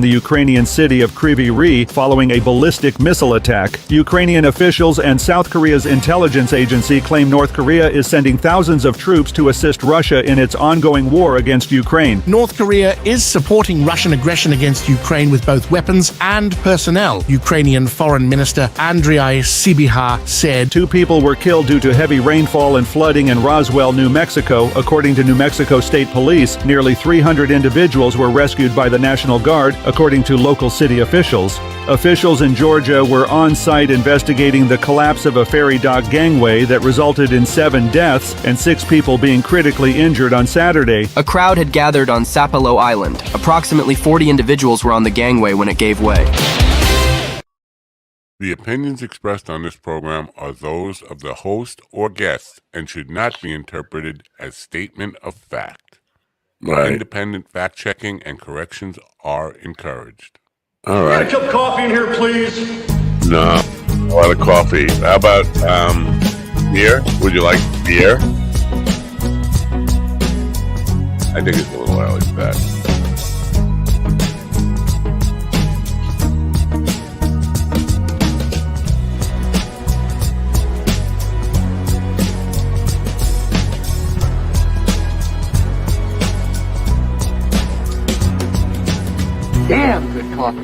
the Ukrainian city of Kryvyi Rih following a ballistic missile attack. Ukrainian officials and South Korea's intelligence agency claim North Korea is sending thousands of troops to assist Russia in its ongoing war against Ukraine. North Korea is supporting Russian aggression against Ukraine with both weapons and personnel. Ukrainian Foreign Minister Andriy Sybiha said 2 people were killed due to heavy rainfall and flooding in Roswell, New Mexico. According to New Mexico State Police, nearly 300 individuals were rescued by the National Guard, according to local city officials. Officials in Georgia were on site investigating the collapse of a ferry dock gangway that resulted in 7 deaths and 6 people being critically injured on Saturday. A crowd had gathered on Sapelo Island. Approximately 40 individuals were on the gangway when it gave way. The opinions expressed on this program are those of the host or guest and should not be interpreted as statement of fact. Right. Independent fact-checking and corrections are encouraged. All right. Get a cup of coffee in here, please. No, a lot of coffee. How about beer? Would you like beer? I think it's a little early for that. Damn good coffee.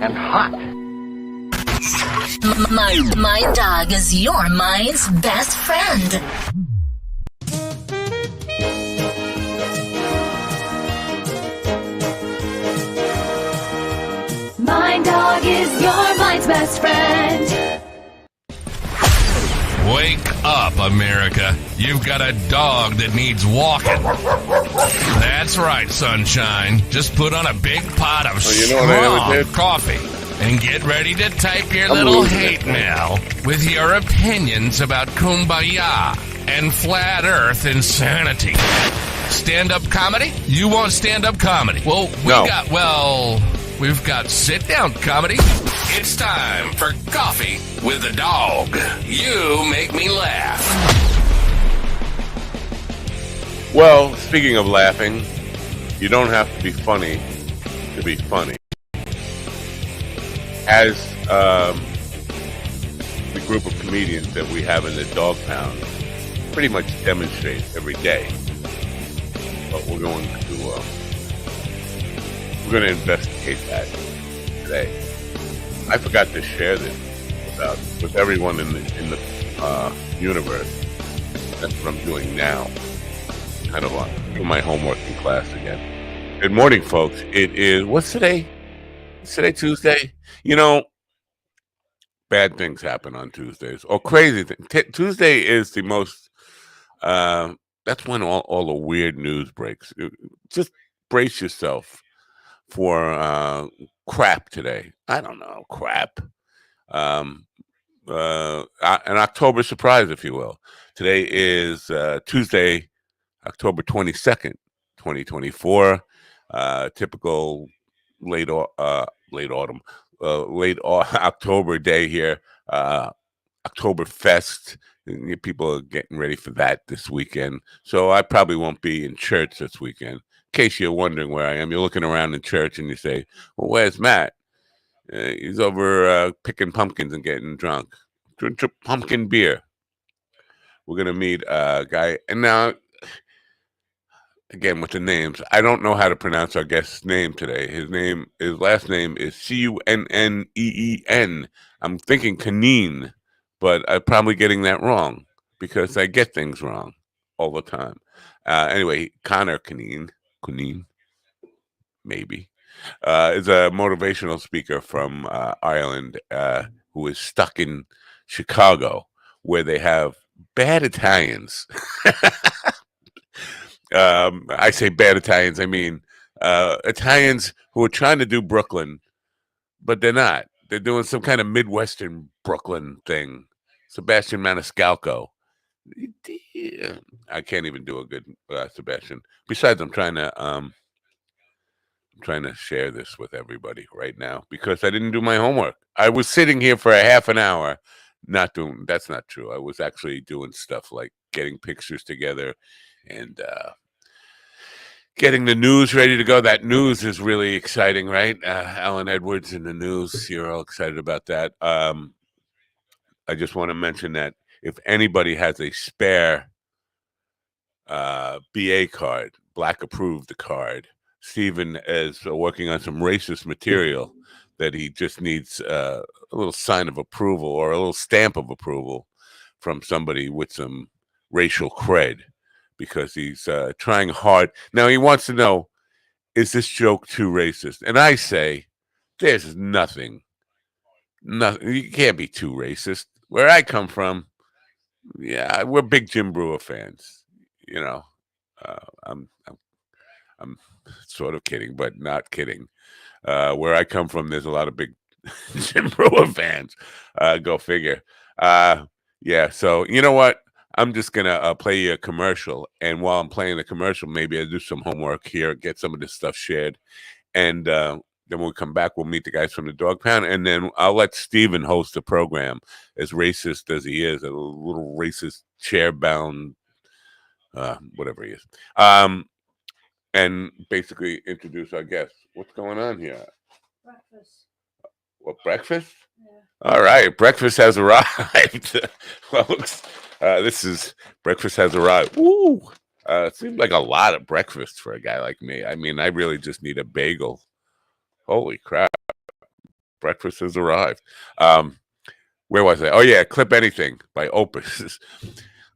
And hot. My dog is your mind's best friend. My dog is your mind's best friend. Wake up, America. You've got a dog that needs walking. That's right, sunshine. Just put on a big pot of strong coffee and get ready to type your little hate mail with your opinions about kumbaya and flat earth insanity. Stand-up comedy? You want stand-up comedy? Well, we've got sit-down comedy. It's time for Coffee with the Dog. You make me laugh. Well, speaking of laughing, you don't have to be funny to be funny. As the group of comedians that we have in the Dog Pound pretty much demonstrate every day. But we're going to investigate that today. I forgot to share this with everyone in the universe. That's what I'm doing now. Kind of doing my homework in class again. Good morning, folks. It is, what's today? Is today Tuesday? You know, bad things happen on Tuesdays. Or crazy things. Tuesday is the most, that's when all the weird news breaks. Just brace yourself for crap today. I don't know, crap. An October surprise, if you will. Today is Tuesday, October 22nd, 2024. Typical late October day here. Oktoberfest. People are getting ready for that this weekend. So I probably won't be in church this weekend. In case you're wondering where I am, you're looking around in church and you say, well, where's Matt? He's over picking pumpkins and getting drunk. Drink pumpkin beer. We're going to meet a guy. And now, again, with the names, I don't know how to pronounce our guest's name today. His last name is Cunneen. I'm thinking Caneen, but I'm probably getting that wrong because I get things wrong all the time. Anyway, Connor Caneen, maybe, is a motivational speaker from Ireland who is stuck in Chicago where they have bad Italians. I say bad Italians, I mean Italians who are trying to do Brooklyn, but they're not. They're doing some kind of Midwestern Brooklyn thing. Sebastian Maniscalco. I can't even do a good Sebastian. Besides, I'm trying to share this with everybody right now because I didn't do my homework. I was sitting here for a half an hour not doing. That's not true. I was actually doing stuff like getting pictures together and getting the news ready to go. That news is really exciting, right? Alan Edwards in the news. You're all excited about that. I just want to mention that if anybody has a spare BA card, Black Approved card, Stephen is working on some racist material that he just needs a little sign of approval or a little stamp of approval from somebody with some racial cred, because he's trying hard. Now he wants to know, is this joke too racist? And I say, there's nothing. You can't be too racist. Where I come from, yeah, we're big Jim Brewer fans. You know, I'm sort of kidding, but not kidding. Where I come from, there's a lot of big Jim Brewer fans. Go figure. Yeah. So you know what? I'm just gonna play you a commercial, and while I'm playing the commercial, maybe I'll do some homework here, get some of this stuff shared, and then when we come back, we'll meet the guys from the Dog Pound, and then I'll let Steven host the program, as racist as he is, a little racist chair-bound, whatever he is, and basically introduce our guests. What's going on here? Breakfast. What, breakfast? Yeah. All right, breakfast has arrived. Folks, this is breakfast has arrived. Woo! It seems like a lot of breakfast for a guy like me. I mean, I really just need a bagel. Holy crap. Breakfast has arrived. Where was I? Oh yeah, Clip Anything by Opus.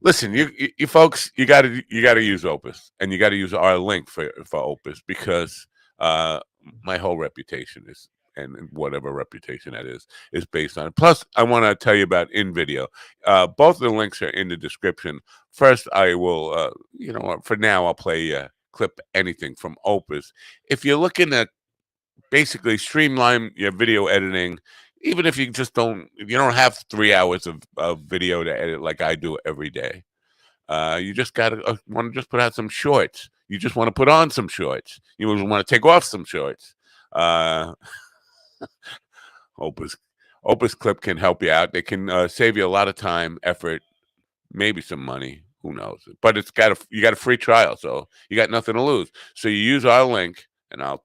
Listen, you folks, you gotta use Opus, and you gotta use our link for Opus, because my whole reputation is, and whatever reputation that is based on it. Plus, I want to tell you about InVideo. Both of the links are in the description. First, I will, for now, I'll play Clip Anything from Opus. If you're looking at basically streamline your video editing, even if you don't have 3 hours of video to edit like I do every day. You just gotta want to just put out some shorts. You just want to put on some shorts. You want to take off some shorts. Opus Clip can help you out. They can save you a lot of time, effort, maybe some money. Who knows? But you got a free trial, so you got nothing to lose. So you use our link, and I'll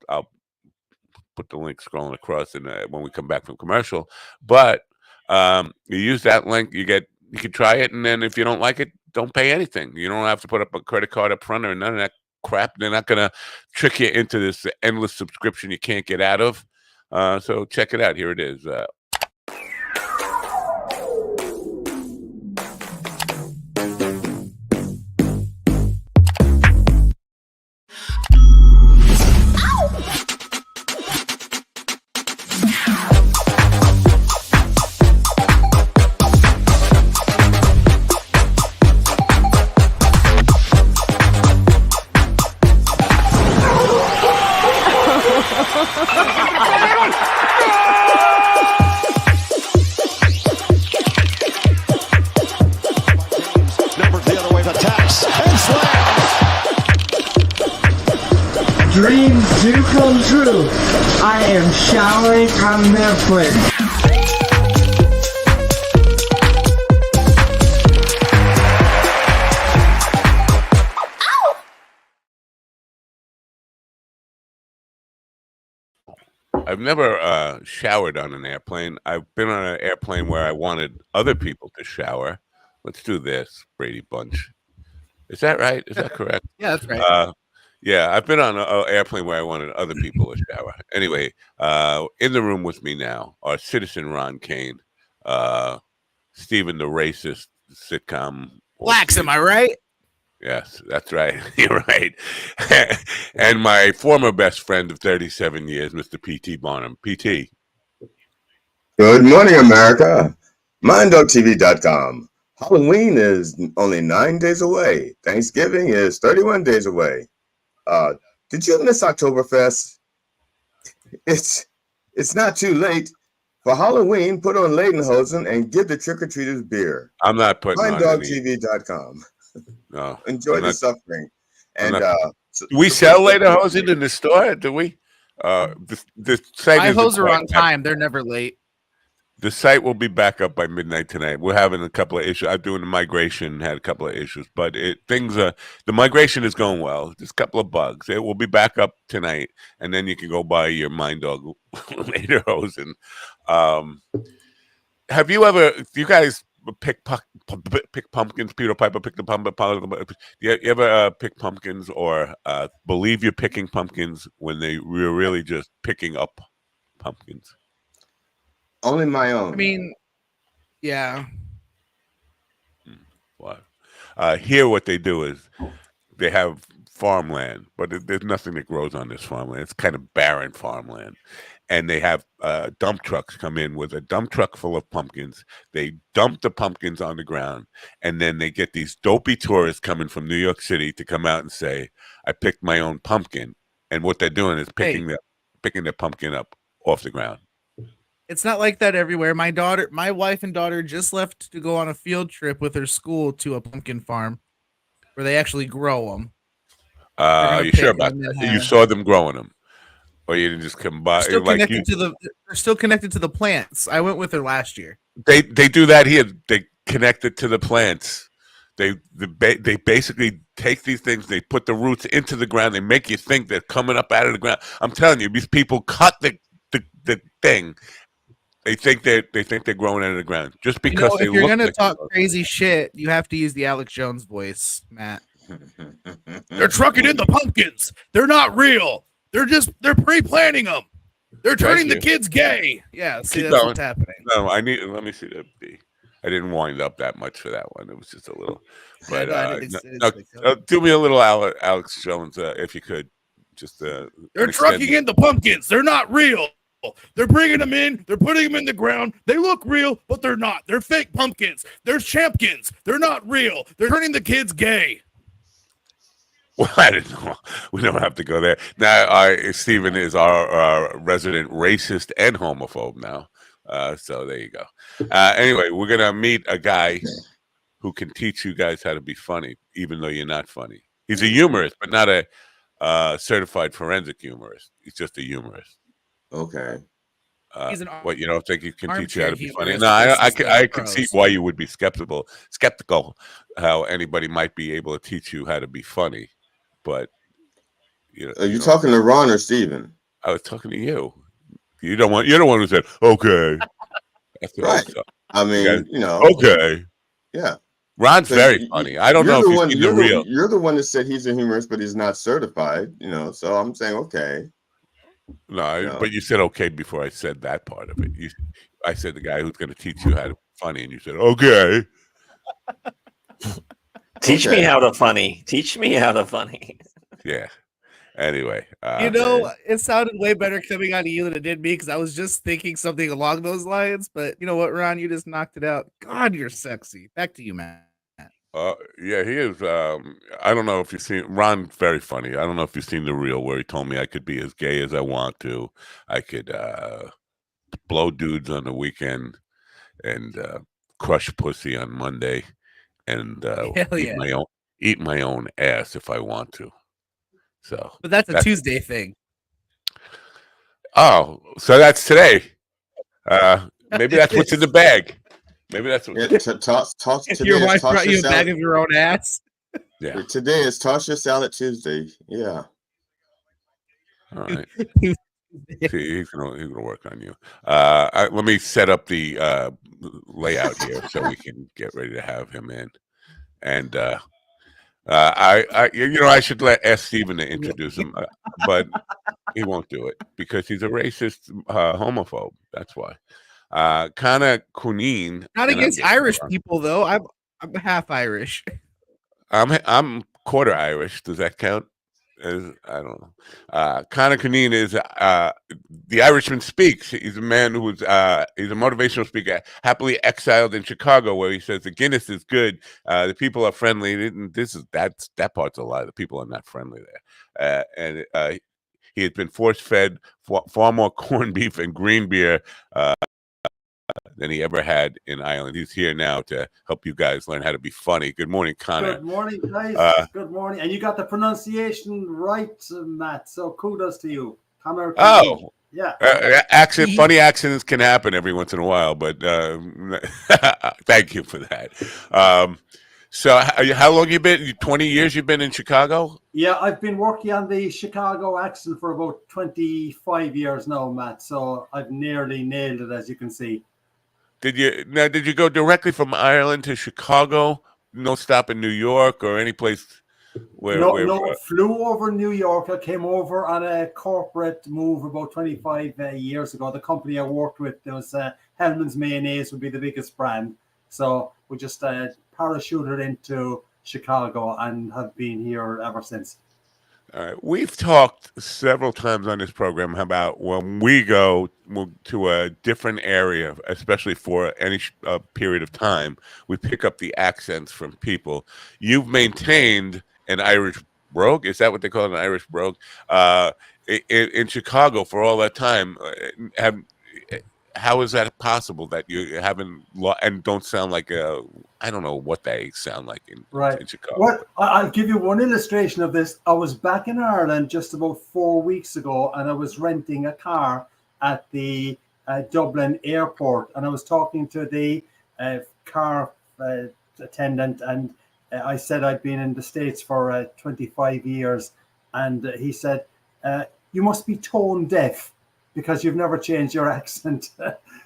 put the link scrolling across when we come back from commercial. But you use that link, you can try it, and then if you don't like it, don't pay anything. You don't have to put up a credit card up front or none of that crap. They're not gonna trick you into this endless subscription you can't get out of. So check it out. Here it is. Dreams do come true. I am showering on Netflix. I've never showered on an airplane. I've been on an airplane where I wanted other people to shower. Let's do this, Brady Bunch. Is that right? Is that correct? Yeah, that's right. Yeah, I've been on an airplane where I wanted other people to shower. Anyway, in the room with me now are Citizen Ron Kane, Stephen the Racist sitcom. Blacks, am I right? Yes, that's right. You're right. And my former best friend of 37 years, Mr. P.T. Barnum. P.T. Good morning, America. MindDogTV.com. Halloween is only 9 days away. Thanksgiving is 31 days away. Did you miss Oktoberfest? It's not too late. For Halloween, put on Lederhosen and give the trick-or-treaters beer. I'm not putting on MindDogTV.com. No. Enjoy the suffering. And do we sell Lederhosen in the store? Do we? The site My hose are on time. They're never late. The site will be back up by midnight tonight. We're having a couple of issues. I'm doing the migration, had a couple of issues, but the migration is going well. Just a couple of bugs. It will be back up tonight, and then you can go buy your Mind Dog later hosen. Have you ever? Do you guys pick pumpkins? Peter Piper picked the pumpkin. You ever pick pumpkins or believe you're picking pumpkins when we're really just picking up pumpkins? Only my own. I mean, yeah. What? Here, what they do is they have farmland, but there's nothing that grows on this farmland. It's kind of barren farmland. And they have dump trucks come in with a dump truck full of pumpkins. They dump the pumpkins on the ground, and then they get these dopey tourists coming from New York City to come out and say, I picked my own pumpkin. And what they're doing is picking their pumpkin up off the ground. It's not like that everywhere. My wife and daughter just left to go on a field trip with her school to a pumpkin farm where they actually grow them. Are you sure about that? You saw them growing them, or you didn't just come by? They're still connected to the plants. I went with her last year. They do that here. They connect it to the plants. They basically take these things. They put the roots into the ground. They make you think they're coming up out of the ground. I'm telling you, these people cut the thing. They think they're growing out of the ground just because if you're gonna talk crazy shit, you have to use the Alex Jones voice, Matt. They're trucking in the pumpkins. They're not real. They're pre-planning them. They're turning the kids gay. Yeah, see, that's what's happening. No, let me see the B. I didn't wind up that much for that one. It was just a little. But do me a little Alex Jones, if you could. Just they're trucking in the pumpkins. They're not real. They're bringing them in. They're putting them in the ground. They look real, but they're not. They're fake pumpkins. They're champkins. They're not real. They're turning the kids gay. Well, I didn't know. We don't have to go there. Now, Stephen is our resident racist and homophobe now. So there you go. Anyway, we're going to meet a guy who can teach you guys how to be funny, even though you're not funny. He's a humorist, but not a certified forensic humorist. He's just a humorist. Okay. What, you don't think he can teach you how to be funny? No, I can see why you would be skeptical how anybody might be able to teach you how to be funny, but are you talking to Ron or Steven? I was talking to you. You're the one who said okay. That's right. I mean, okay. Yeah. Ron's very funny. I don't know if you've seen the real. You're the one that said he's a humorist, but he's not certified. So I'm saying okay. No, but you said okay before I said that part of it. I said the guy who's going to teach you how to be funny, and you said okay. Teach me how to funny. Teach me how to funny. Yeah. Anyway, it sounded way better coming out of you than it did me because I was just thinking something along those lines. But you know what, Ron, you just knocked it out. God, you're sexy. Back to you, man. Yeah, he is. I don't know if you've seen Ron. Very funny. I don't know if you've seen the reel where he told me I could be as gay as I want to. I could blow dudes on the weekend and crush pussy on Monday, and eat my own ass if I want to. So, but that's a Tuesday thing. Oh, so that's today. Maybe that's what's in the bag. Maybe that's what. Your wife brought you a bag of your own ass. Yeah. Today is Toss Your Salad Tuesday. Yeah. All right. See, he's gonna work on you. Let me set up the layout here so we can get ready to have him in. And I should ask Stephen to introduce him, but he won't do it because he's a racist homophobe. That's why. Connor Cuneen. Not against Irish people, though. I'm half Irish. I'm quarter Irish. Does that count? I don't know. Connor Cuneen is the Irishman Speaks. He's a man who's he's a motivational speaker, happily exiled in Chicago, where he says the Guinness is good. The people are friendly. That part's a lie. The people are not friendly there. And he has been force-fed far more corned beef and green beer than he ever had in Ireland. He's here now to help you guys learn how to be funny. Good morning, Connor. Good morning, guys. Good morning. And you got the pronunciation right, Matt. So kudos to you. Connor. Oh, Yeah. Funny accidents can happen every once in a while, but thank you for that. So how long you been? 20 years you've been in Chicago? Yeah, I've been working on the Chicago accent for about 25 years now, Matt. So I've nearly nailed it, as you can see. Did you go directly from Ireland to Chicago? No stop in New York or any place where? No, flew over New York. I came over on a corporate move about 25 years ago. The company I worked with, there was Hellman's Mayonnaise would be the biggest brand. So we just parachuted into Chicago and have been here ever since. All right. We've talked several times on this program about when we go to a different area, especially for any period of time, we pick up the accents from people. You've maintained an Irish brogue. Is that what they call it, an Irish brogue? In Chicago for all that time. How is that possible that you haven't and don't sound like I don't know what they sound like in Chicago. What I'll give you one illustration of this. I was back in Ireland just about 4 weeks ago, and I was renting a car at the Dublin airport, and I was talking to the car attendant, and I said I'd been in the States for 25 years, and he said, "You must be tone deaf, because you've never changed your accent."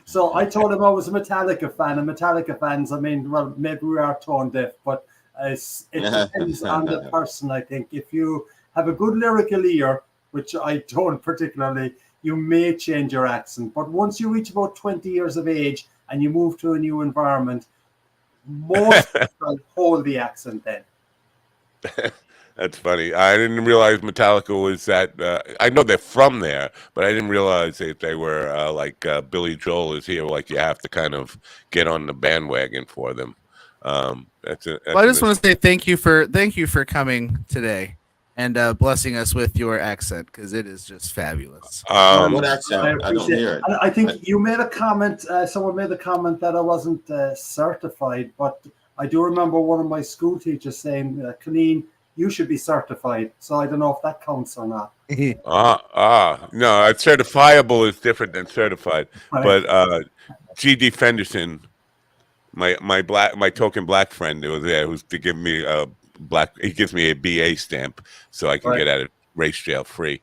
So I told him I was a Metallica fan, and Metallica fans, I mean, well, maybe we are tone deaf, but it depends on the person, I think. If you have a good lyrical ear, which I don't particularly, you may change your accent. But once you reach about 20 years of age and you move to a new environment, most people hold the accent then. That's funny. I didn't realize Metallica was that. I know they're from there, but I didn't realize that they were like Billy Joel is here. Like you have to kind of get on the bandwagon for them. Well, I just want to say thank you for coming today and blessing us with your accent, because it is just fabulous. What accent? I don't hear it. I think you made a comment. Someone made a comment that I wasn't certified, but I do remember one of my school teachers saying, "Colleen, you should be certified." So I don't know if that counts or not. No, certifiable is different than certified. Right. But G.D. Fenderson, my token black friend who was there, who's to give me he gives me a BA stamp so I can get out of race jail free.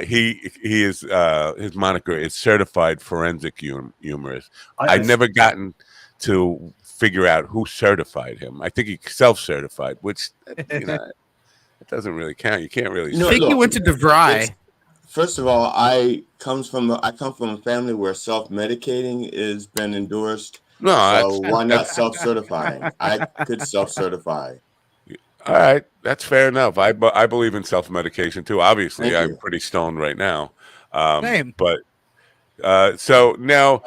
He is his moniker is certified forensic humorist. I've never gotten to figure out who certified him. I think he self-certified, which it doesn't really count. You can't really. I think he went to DeVry. First of all, I come from a family where self-medicating has been endorsed. No, so why not self-certifying? I could self-certify. All right, that's fair enough. I believe in self-medication too. Obviously, I'm pretty stoned right now. Same. But so now.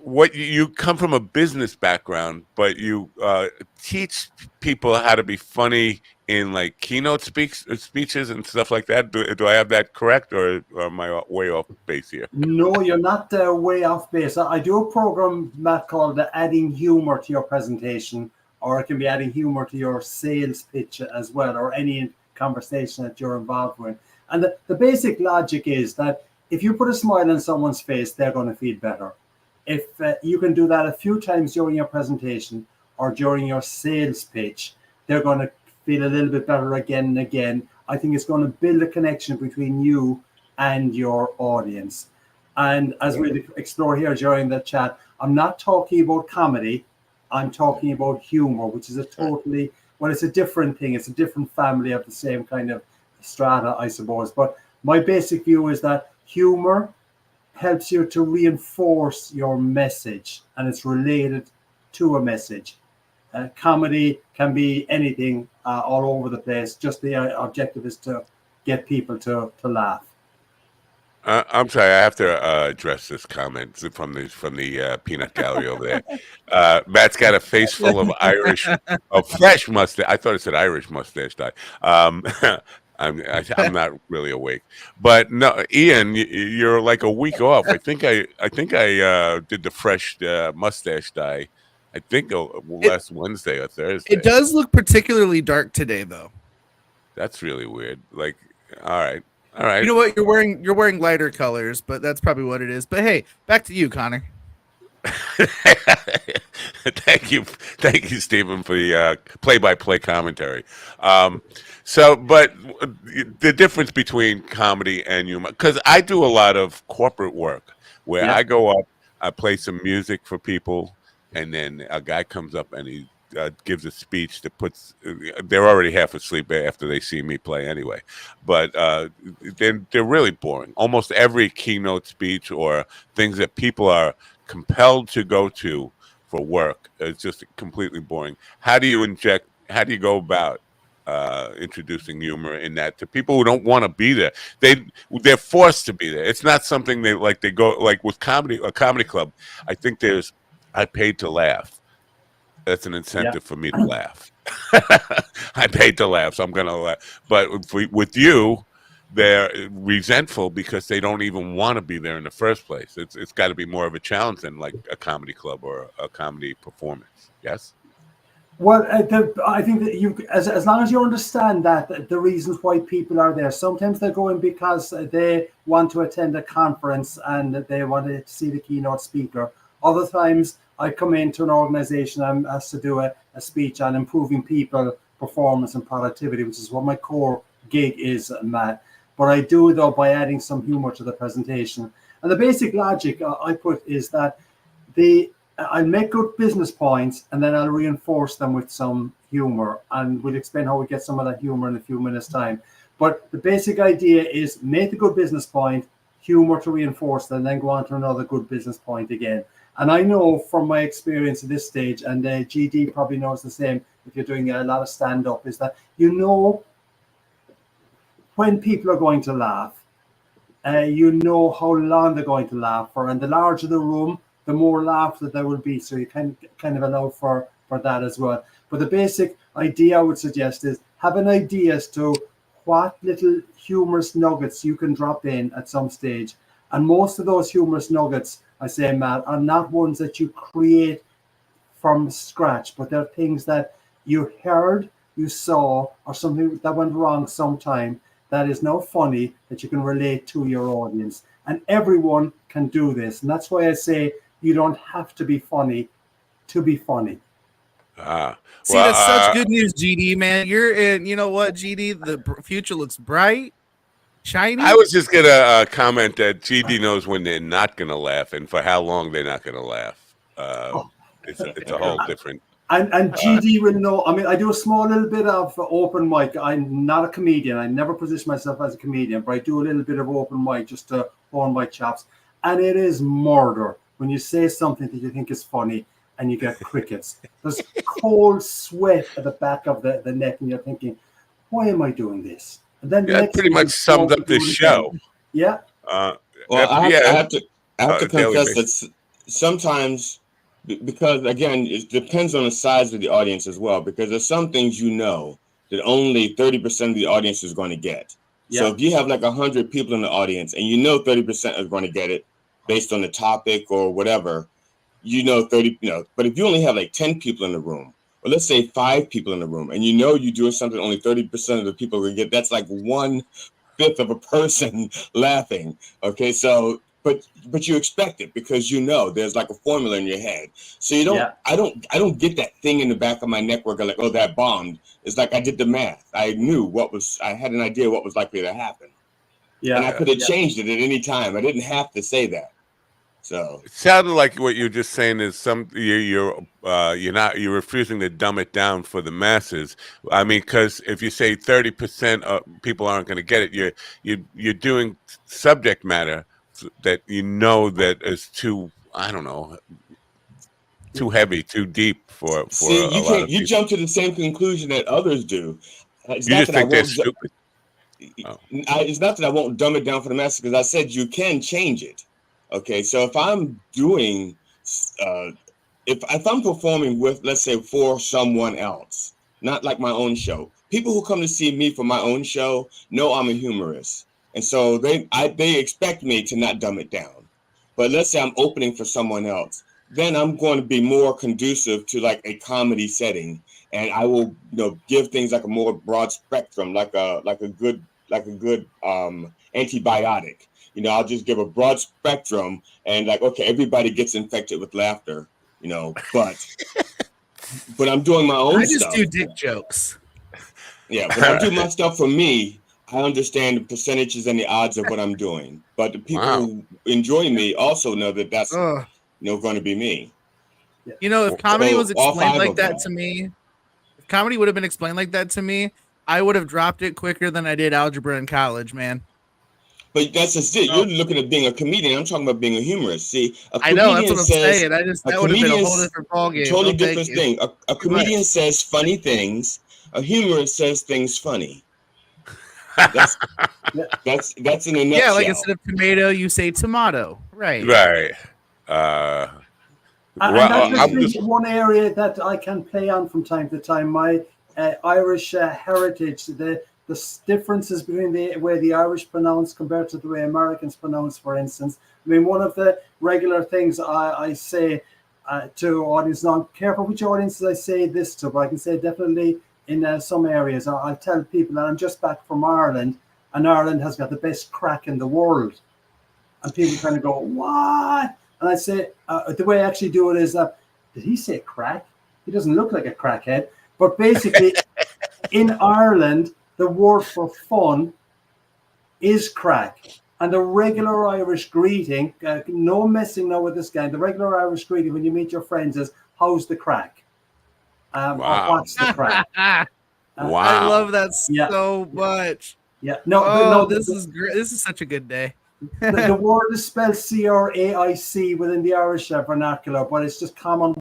What you come from a business background, but you teach people how to be funny in like keynote speeches and stuff like that. Do I have that correct, or am I way off base here? No, you're not way off base. I do a program, Matt, called Adding Humor to Your Presentation, or it can be adding humor to your sales pitch as well, or any conversation that you're involved with. And the basic logic is that if you put a smile on someone's face, they're going to feel better. If you can do that a few times during your presentation or during your sales pitch, they're going to feel a little bit better again and again. I think it's going to build a connection between you and your audience. And as we'll explore here during the chat, I'm not talking about comedy. I'm talking about humor, which is it's a different thing. It's a different family of the same kind of strata, I suppose. But my basic view is that humor helps you to reinforce your message, and it's related to a message. Comedy can be anything all over the place. Just the objective is to get people to laugh. I'm sorry, I have to address this comment from the peanut gallery over there. Matt's got a face full of fresh mustache. I thought it said Irish mustache dye. I'm not really awake, but no, Ian, you're like a week off. I think I did the fresh mustache dye. I think last Wednesday or Thursday. It does look particularly dark today, though. That's really weird. Like, all right, All right. You know what? You're wearing lighter colors, but that's probably what it is. But hey, back to you, Connor. Thank you, Stephen, for the play-by-play commentary. But the difference between comedy and humor, because I do a lot of corporate work where I go up, I play some music for people, and then a guy comes up and he gives a speech that puts they're already half asleep after they see me play anyway, but they're really boring. Almost every keynote speech or things that people are compelled to go to for work is just completely boring. How do you go about introducing humor in that to people who don't want to be there? They're forced to be there. It's not something they go like with a comedy club. I think I paid to laugh. That's an incentive for me to laugh. I paid to laugh, so I'm going to laugh. But with you, they're resentful because they don't even want to be there in the first place. It's got to be more of a challenge than like a comedy club or a comedy performance. Yes. Well, I think that as long as you understand that the reasons why people are there, sometimes they're going because they want to attend a conference and they want to see the keynote speaker. Other times, I come into an organization, I'm asked to do a speech on improving people performance and productivity, which is what my core gig is, Matt. But I do it though by adding some humor to the presentation. And the basic logic I put is that I'll make good business points and then I'll reinforce them with some humor. And we'll explain how we get some of that humor in a few minutes' time. But the basic idea is make a good business point, humor to reinforce them, and then go on to another good business point again. And I know from my experience at this stage, and GD probably knows the same if you're doing a lot of stand-up, is that you know when people are going to laugh, you know how long they're going to laugh for, and the larger the room, the more laughter there will be. So you can kind of allow for that as well. But the basic idea I would suggest is have an idea as to what little humorous nuggets you can drop in at some stage. And most of those humorous nuggets, I say, Matt, are not ones that you create from scratch, but they're things that you heard, you saw, or something that went wrong sometime that is now funny that you can relate to your audience. And everyone can do this. And that's why I say you don't have to be funny to be funny. See, that's such good news, GD, man. You're in, you know what, GD? The future looks bright. Shiny? I was just gonna comment that GD knows when they're not gonna laugh and for how long they're not gonna laugh. It's a whole different. And GD will know. I mean, I do a small little bit of open mic. I'm not a comedian. I never position myself as a comedian, but I do a little bit of open mic just to hone my chops. And it is murder when you say something that you think is funny and you get crickets. There's cold sweat at the back of the neck, and you're thinking, "Why am I doing this?" And then that pretty much summed up this show. Yeah. Well, I have to confess that sometimes, because again, it depends on the size of the audience as well. Because there's some things that only 30% of the audience is going to get. So if you have like 100 people in the audience, and 30% are going to get it based on the topic or whatever, 30. But if you only have like 10 people in the room, or let's say 5 people in the room, and you're doing something only 30% of the people will get, that's like 1/5 of a person laughing. Okay, so but you expect it because there's like a formula in your head. So you don't I don't get that thing in the back of my neck where I go like, oh, that bombed. It's like I did the math. I had an idea what was likely to happen. Yeah. And I could have changed it at any time. I didn't have to say that. So it sounded like what you're just saying is you're refusing to dumb it down for the masses. I mean, because if you say 30% of people aren't going to get it, you're doing subject matter that that is too, I don't know, too heavy, too deep for a lot of people. You jump to the same conclusion that others do. You just think they're stupid. It's not that I won't dumb it down for the masses, because I said you can change it. Okay, so if I'm doing, if I'm performing with, let's say, for someone else, not like my own show, people who come to see me for my own show know I'm a humorist, and so they expect me to not dumb it down. But let's say I'm opening for someone else, then I'm going to be more conducive to like a comedy setting, and I will give things like a more broad spectrum, like a good like a good antibiotic. You know, I'll just give a broad spectrum and like, okay, everybody gets infected with laughter, you know, but I'm doing my own I just stuff. do dick jokes. Yeah, when I do my stuff for me, I understand the percentages and the odds of what I'm doing. But the people who enjoy me also know that that's going to be me. You know, if comedy was all explained five like of that them. to me, if comedy would have been explained like that to me, I would have dropped it quicker than I did algebra in college, man. But that's just it. You're looking at being a comedian. I'm talking about being a humorist. See, a I know, that's comedian what I'm says saying. That would have been a whole different ballgame. Totally No, different thank you. thing. A comedian says funny things. A humorist says things funny. That's in a nutshell. Yeah, like instead of tomato, you say tomato. Right. Right. And that just brings one area that I can play on from time to time. My Irish heritage, the differences between the way the Irish pronounce compared to the way Americans pronounce, for instance. I mean, one of the regular things I say to audience, now I'm careful which audiences I say this to, but I can say definitely in some areas. I tell people that I'm just back from Ireland, and Ireland has got the best crack in the world. And people kind of go, what? And I say, the way I actually do it is that, did he say crack? He doesn't look like a crackhead. But basically, in Ireland, the word for fun is crack. And the regular Irish greeting, no messing now with this guy, the regular Irish greeting when you meet your friends is, how's the crack? Or what's the crack? Wow. I love that so much. Yeah. This is great. This is such a good day. The word is spelled C-R-A-I-C within the Irish vernacular, but it's just common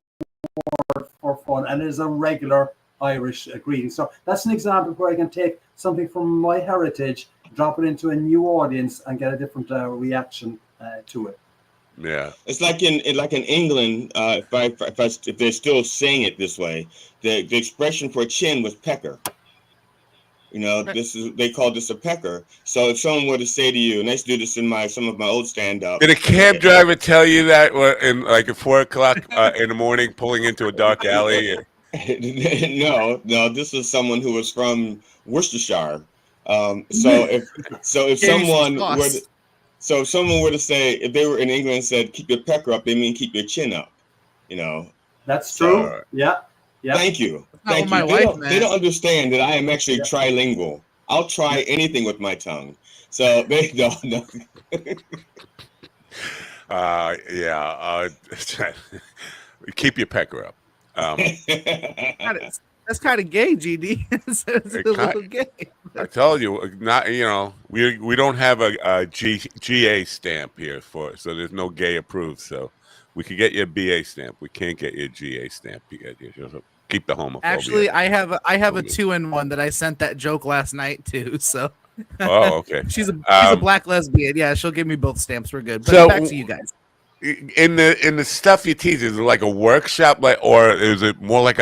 word for fun, and it is a regular Irish greeting. So that's an example where I can take something from my heritage, drop it into a new audience, and get a different reaction to it. Yeah, it's like in England. If they're still saying it this way, the expression for chin was pecker. You know, they call this a pecker. So if someone were to say to you, and I used to do this in some of my old stand-up. Did a cab driver tell you that in like at 4 o'clock in the morning, pulling into a dark alley? No. This is someone who was from Worcestershire. So if someone were to say, if they were in England and said keep your pecker up, they mean keep your chin up. You know. That's true. Yeah. Yeah. Thank you. They don't understand that I am actually trilingual. I'll try anything with my tongue. So they don't know. Keep your pecker up. That's kind of gay, GD. It's a little gay. I told you, we don't have a GA stamp here so there's no gay approved. So we could get you a BA stamp. We can't get you a GA stamp. Keep the homophobia. Actually, I have a 2-in-1 that I sent that joke last night too. So. Oh, okay. She's a black lesbian. Yeah, she'll give me both stamps. We're good. But so, back to you guys. In the stuff you teach, is it like a workshop, or is it more like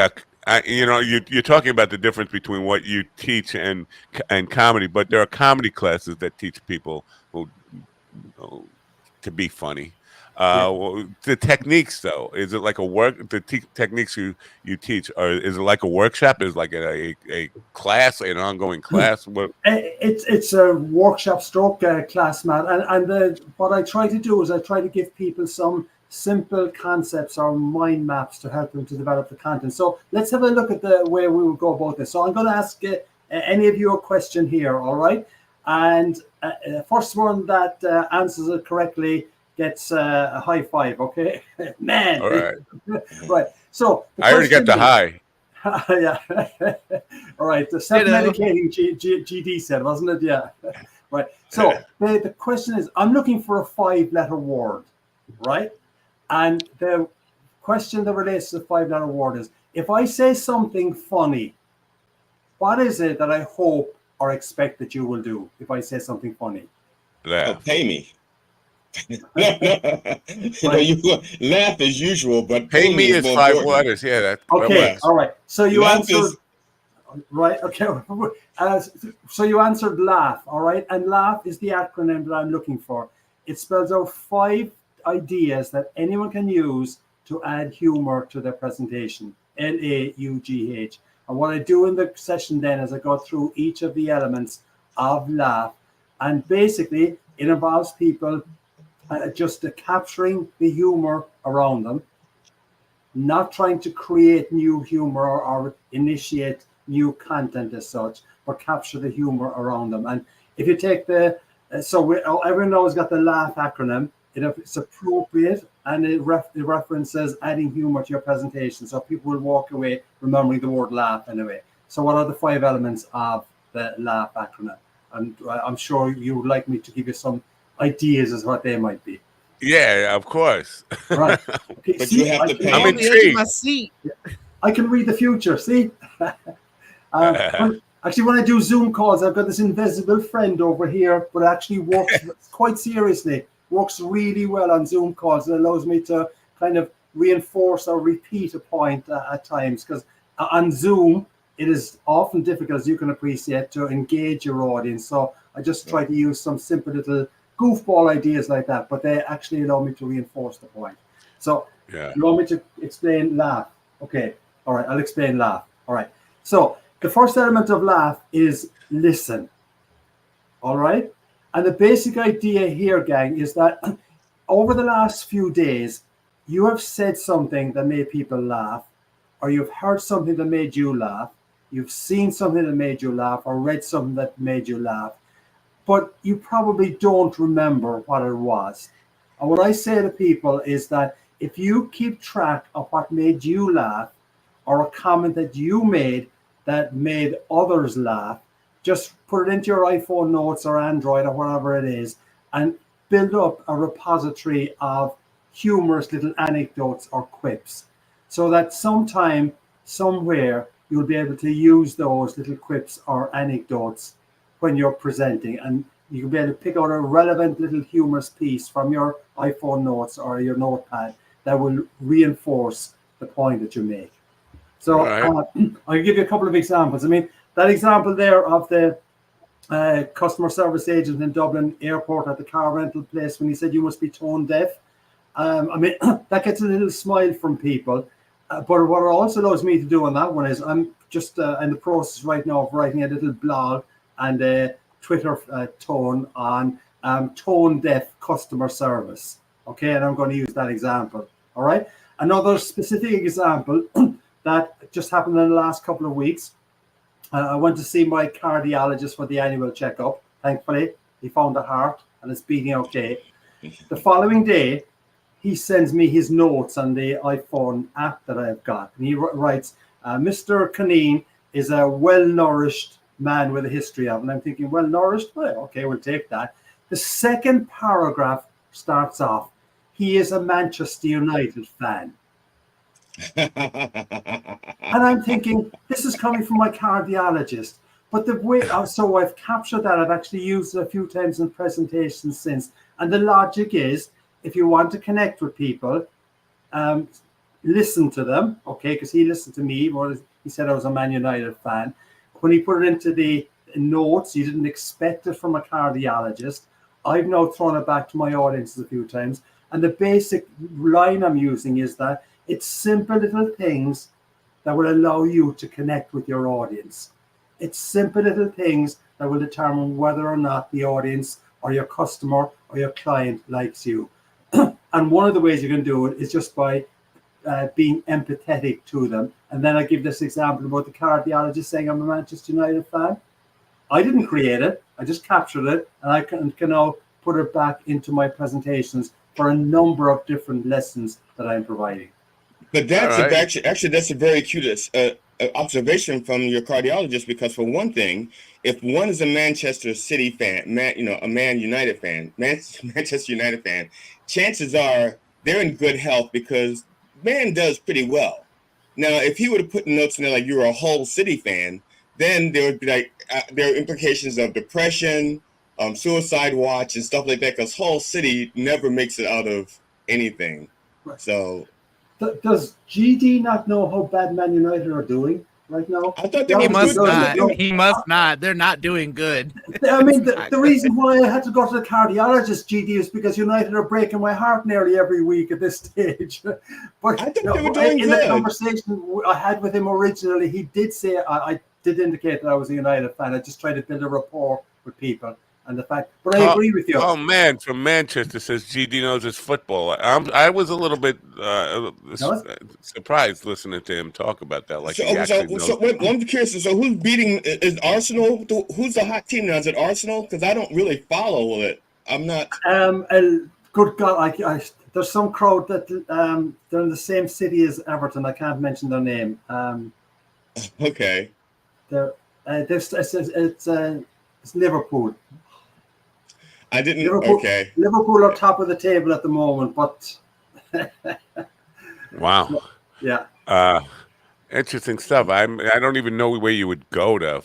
you're talking about the difference between what you teach and comedy, but there are comedy classes that teach people to be funny. The techniques, though, is it like techniques you teach, or is it like a workshop? Is it like a class, an ongoing class? It's a workshop stroke class, Matt. And what I try to do is I try to give people some simple concepts or mind maps to help them to develop the content. So let's have a look at the way we will go about this. So I'm going to ask any of you a question here, all right? And first one that answers it correctly gets a high five, okay? Man. All right. Right. So I already got the high. Yeah. All right. The self-medicating GD said, wasn't it? Yeah. Right. So the question is, I'm looking for a 5-letter word, right? And the question that relates to the 5-letter word is, if I say something funny, what is it that I hope or expect that you will do if I say something funny? Laugh. Pay me. You laugh as usual, but pay me is 5 letters. Yeah, that okay. That all right. So you answered right. Okay. So you answered laugh. All right, and laugh is the acronym that I'm looking for. It spells out 5 ideas that anyone can use to add humor to their presentation. LAUGH. And what I do in the session then is I go through each of the elements of laugh. And basically, it involves people just capturing the humor around them, not trying to create new humor or initiate new content as such, but capture the humor around them. And if you take everyone knows got the laugh acronym. It's appropriate, and it references adding humor to your presentation, so people will walk away remembering the word laugh anyway. So what are the 5 elements of the laugh acronym? And I'm sure you would like me to give you some ideas as what they might be. Yeah, of course. Right. Okay, But see, you have to pay. I'm I'm on the edge of intrigued. my seat. I can read the future. See, actually, when I do Zoom calls, I've got this invisible friend over here, but actually works quite seriously. Works really well on Zoom calls. It allows me to kind of reinforce or repeat a point at times, because on Zoom it is often difficult, as you can appreciate, to engage your audience. So I just try to use some simple little goofball ideas like that, but they actually allow me to reinforce the point. So you want me to explain laugh? Okay, all right, I'll explain laugh. All right, so the first element of laugh is listen. All right, and the basic idea here, gang, is that over the last few days, you have said something that made people laugh, or you've heard something that made you laugh, you've seen something that made you laugh, or read something that made you laugh, but you probably don't remember what it was. And what I say to people is that if you keep track of what made you laugh, or a comment that you made that made others laugh, just put it into your iPhone notes or Android or whatever it is, and build up a repository of humorous little anecdotes or quips, so that sometime, somewhere, you'll be able to use those little quips or anecdotes when you're presenting, and you'll be able to pick out a relevant little humorous piece from your iPhone notes or your notepad that will reinforce the point that you make. So I'll give you a couple of examples. I mean, that example there of the customer service agent in Dublin airport at the car rental place, when he said you must be tone deaf. I mean, that gets a little smile from people. But what it also allows me to do on that one is I'm just in the process right now of writing a little blog and a Twitter tone on tone deaf customer service. Okay, and I'm going to use that example. All right. Another specific example that just happened in the last couple of weeks. I went to see my cardiologist for the annual checkup. Thankfully, he found a heart and it's beating okay. The following day, he sends me his notes on the iPhone app that I've got. And he writes, Mr. Canine is a well-nourished man with a history of. And I'm thinking, well-nourished? Well, okay, we'll take that. The second paragraph starts off, he is a Manchester United fan. And I'm thinking, this is coming from my cardiologist. But the way, so I've captured that. I've actually used it a few times in presentations since. And the logic is, if you want to connect with people, listen to them, okay? Because he listened to me. He said I was a Man United fan. When he put it into the notes, you didn't expect it from a cardiologist. I've now thrown it back to my audiences a few times. And the basic line I'm using is that it's simple little things that will allow you to connect with your audience. It's simple little things that will determine whether or not the audience or your customer or your client likes you. And one of the ways you can do it is just by being empathetic to them. And then I give this example about the cardiologist saying I'm a Manchester United fan. I didn't create it. I just captured it. And I can now put it back into my presentations for a number of different lessons that I'm providing. But that's actually that's a very acute observation from your cardiologist, because for one thing, if one is a Manchester City fan, a Man United fan, Manchester United fan, chances are they're in good health because Man does pretty well. Now, if he would have put notes in there like you're a Hull City fan, then there would be like there are implications of depression, suicide watch, and stuff like that, because Hull City never makes it out of anything. Right. So. Does GD not know how bad Man United are doing right now? I thought they He were must good. not. He must not. They're not doing good. I mean, the reason why I had to go to the cardiologist, GD, is because United are breaking my heart nearly every week at this stage. But I think they were doing in good. the conversation I had with him originally, he did say I did indicate that I was a United fan. I just tried to build a rapport with people. And the fact, but I agree with you. Oh man, from Manchester says GD knows his football. I was a little bit surprised listening to him talk about that. Like he actually knows. So I'm curious. So who's beating? Is Arsenal? Who's the hot team now? Is it Arsenal? Because I don't really follow it. I'm not. Good God, there's some crowd that they're in the same city as Everton. I can't mention their name. Okay. It's Liverpool. I didn't. Okay. Liverpool are top of the table at the moment, but wow. Yeah. Interesting stuff. I don't even know where you would go to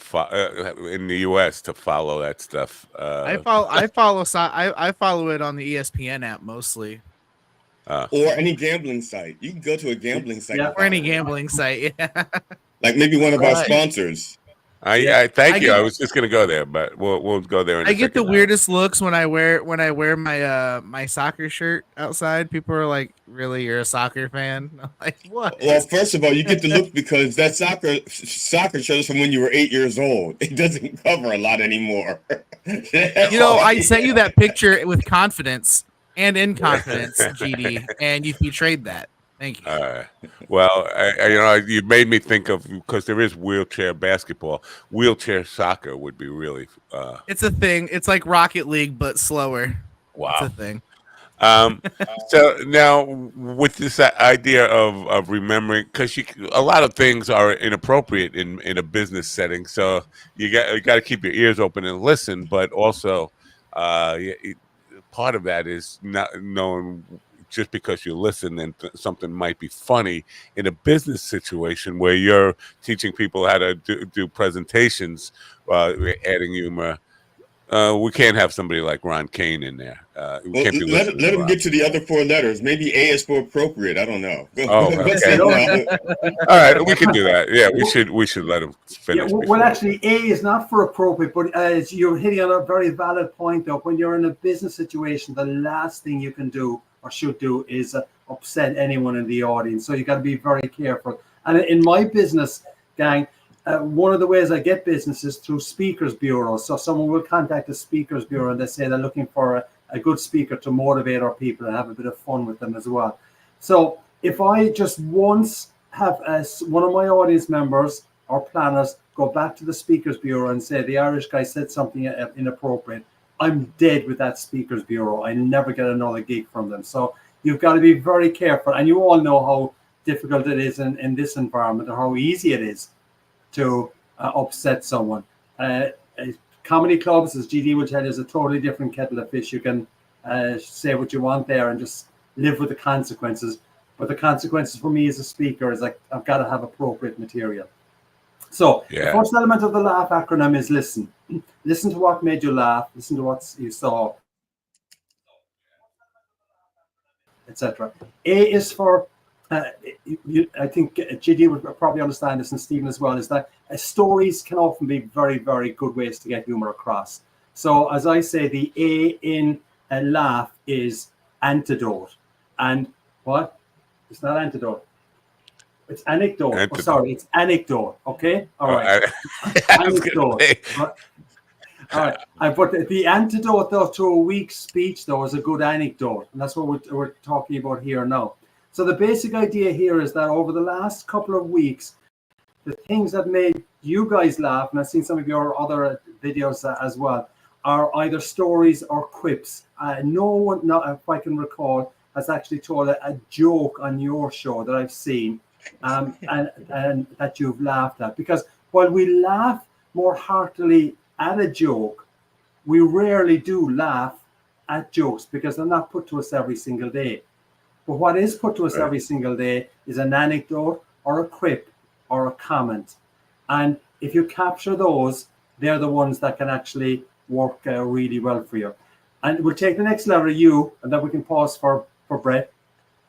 in the U.S. to follow that stuff. I follow it on the ESPN app mostly. Or any gambling site. You can go to a gambling site. Or any gambling site. Yeah. Like maybe one of our sponsors. I thank you. I was just gonna go there, but we'll go there. I get the weirdest looks when I wear my my soccer shirt outside. People are like, "Really, you're a soccer fan?" I'm like, what? Well, first of all, you get the look because that soccer shirt is from when you were 8 years old. It doesn't cover a lot anymore. I sent you that picture with confidence and in confidence, GD, and you betrayed that. Thank you. Well, you made me think of, because there is wheelchair basketball. Wheelchair soccer would be really. It's a thing. It's like Rocket League, but slower. Wow, it's a thing. So now with this idea of remembering, because a lot of things are inappropriate in a business setting, so you got to keep your ears open and listen, but also part of that is not knowing. Just because you listen and something might be funny in a business situation where you're teaching people how to do presentations, adding humor. We can't have somebody like Ron Kane in there. Let him get to the other 4 letters. Maybe A is for appropriate. I don't know. Okay. All right, we can do that. Yeah, we should let him finish. Yeah, well, actually, A is not for appropriate, but as you're hitting on a very valid point, though. When you're in a business situation, the last thing you can do or should do is upset anyone in the audience. So you got to be very careful. And in my business, gang, one of the ways I get business is through speakers bureaus. So someone will contact a speakers bureau and they say they're looking for a good speaker to motivate our people and have a bit of fun with them as well. So if I just once have one of my audience members or planners go back to the speakers bureau and say the Irish guy said something inappropriate, I'm dead with that speakers bureau. I never get another gig from them. So you've got to be very careful. And you all know how difficult it is in this environment, or how easy it is to upset someone. Comedy clubs, as GD will tell you, is a totally different kettle of fish. You can say what you want there and just live with the consequences. But the consequences for me as a speaker is like I've got to have appropriate material. So the first element of the laugh acronym is listen. Listen to what made you laugh. Listen to what you saw, etc. A is for, I think GD would probably understand this, and Stephen as well, is that stories can often be very, very good ways to get humor across. So as I say, the A in a laugh is antidote. And what? It's not antidote. It's anecdote. Oh, sorry, it's anecdote. Okay, all right. Anecdote. All right. But the antidote, though, to a weak speech, though, is a good anecdote, and that's what we're talking about here now. So the basic idea here is that over the last couple of weeks, the things that made you guys laugh, and I've seen some of your other videos as well, are either stories or quips. No one, if I can recall, has actually told a joke on your show that I've seen. And that you've laughed at, because while we laugh more heartily at a joke, we rarely do laugh at jokes because they're not put to us every single day. But what is put to us every single day is an anecdote or a quip or a comment, and if you capture those, they're the ones that can actually work really well for you. And we'll take the next letter U, and then we can pause for Brett.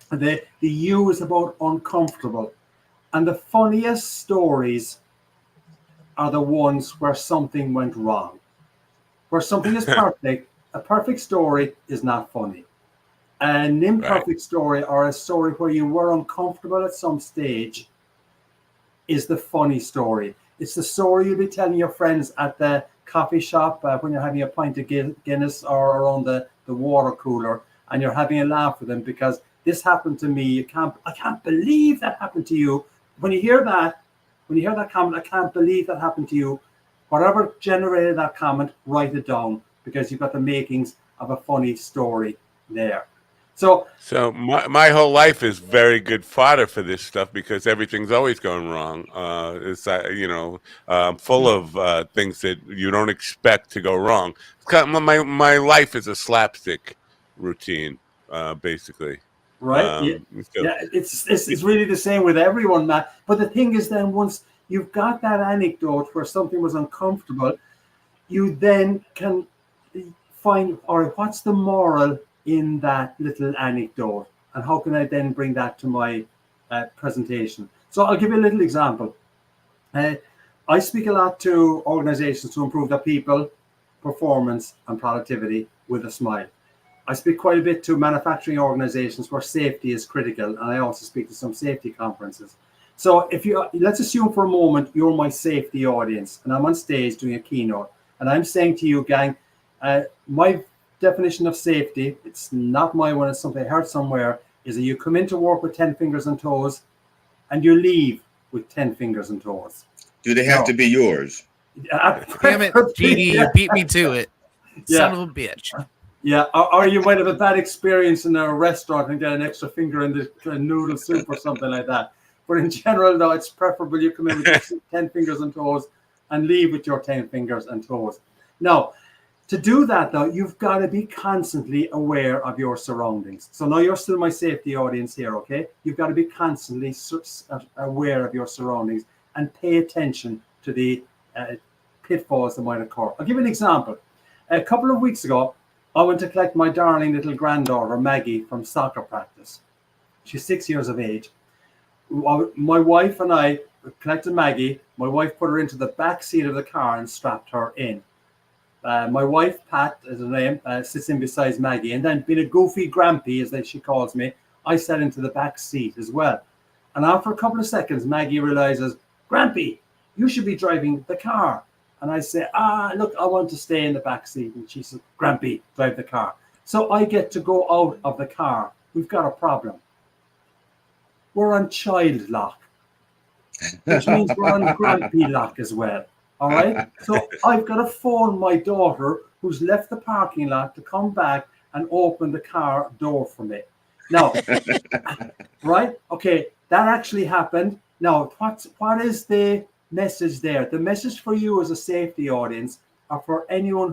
The U is about uncomfortable. And the funniest stories are the ones where something went wrong. Where something is perfect, a perfect story is not funny. An imperfect story, or a story where you were uncomfortable at some stage, is the funny story. It's the story you'll be telling your friends at the coffee shop, when you're having a pint of Guinness, or around the water cooler, and you're having a laugh with them because this happened to me. I can't believe that happened to you. When you hear that comment, I can't believe that happened to you. Whatever generated that comment, write it down, because you've got the makings of a funny story there. So my whole life is very good fodder for this stuff, because everything's always going wrong. It's full of things that you don't expect to go wrong. My life is a slapstick routine, basically. Right? It's really the same with everyone, Matt. But the thing is, then once you've got that anecdote where something was uncomfortable, you then can find, all right, what's the moral in that little anecdote, and how can I then bring that to my presentation? So I'll give you a little example. I speak a lot to organizations to improve their people, performance, and productivity with a smile. I speak quite a bit to manufacturing organizations where safety is critical, and I also speak to some safety conferences. So let's assume for a moment you're my safety audience, and I'm on stage doing a keynote, and I'm saying to you, gang, my definition of safety, it's not my one, it's something I heard somewhere, is that you come into work with 10 fingers and toes, and you leave with 10 fingers and toes. Do they have to be yours? Damn it, GD, you beat me to it. Son of a bitch. Yeah, or you might have a bad experience in a restaurant and get an extra finger in the noodle soup or something like that. But in general, though, it's preferable you come in with your 10 fingers and toes and leave with your 10 fingers and toes. Now, to do that, though, you've got to be constantly aware of your surroundings. So now you're still my safety audience here, okay? You've got to be constantly aware of your surroundings and pay attention to the pitfalls that might occur. I'll give you an example. A couple of weeks ago, I went to collect my darling little granddaughter, Maggie, from soccer practice. She's 6 years of age. My wife and I collected Maggie. My wife put her into the back seat of the car and strapped her in. My wife, Pat, is her name, sits in beside Maggie. And then, being a goofy grampy, as she calls me, I sat into the back seat as well. And after a couple of seconds, Maggie realizes, Grampy, you should be driving the car. And I say, look, I want to stay in the back seat. And she says, Grampy, drive the car. So I get to go out of the car. We've got a problem. We're on child lock, which means we're on Grampy lock as well. All right. So I've got to phone my daughter, who's left the parking lot, to come back and open the car door for me. Now, right? Okay, that actually happened. Now, what is the message there? The message for you as a safety audience, or for anyone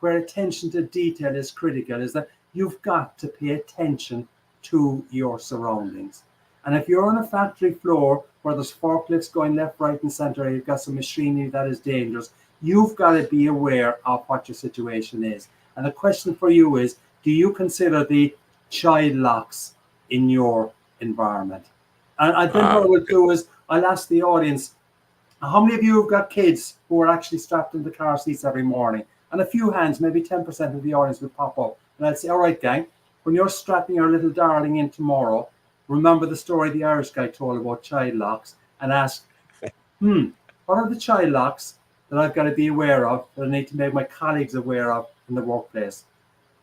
where attention to detail is critical, is that you've got to pay attention to your surroundings. And if you're on a factory floor where there's forklifts going left, right, and center, you've got some machinery that is dangerous, you've got to be aware of what your situation is. And the question for you is, do you consider the child locks in your environment? And then what I will do is, I'll ask the audience, how many of you have got kids who are actually strapped into car seats every morning? And a few hands, maybe 10% of the audience will pop up. And I'll say, all right, gang, when you're strapping your little darling in tomorrow, remember the story the Irish guy told about child locks, and ask, what are the child locks that I've got to be aware of, that I need to make my colleagues aware of in the workplace?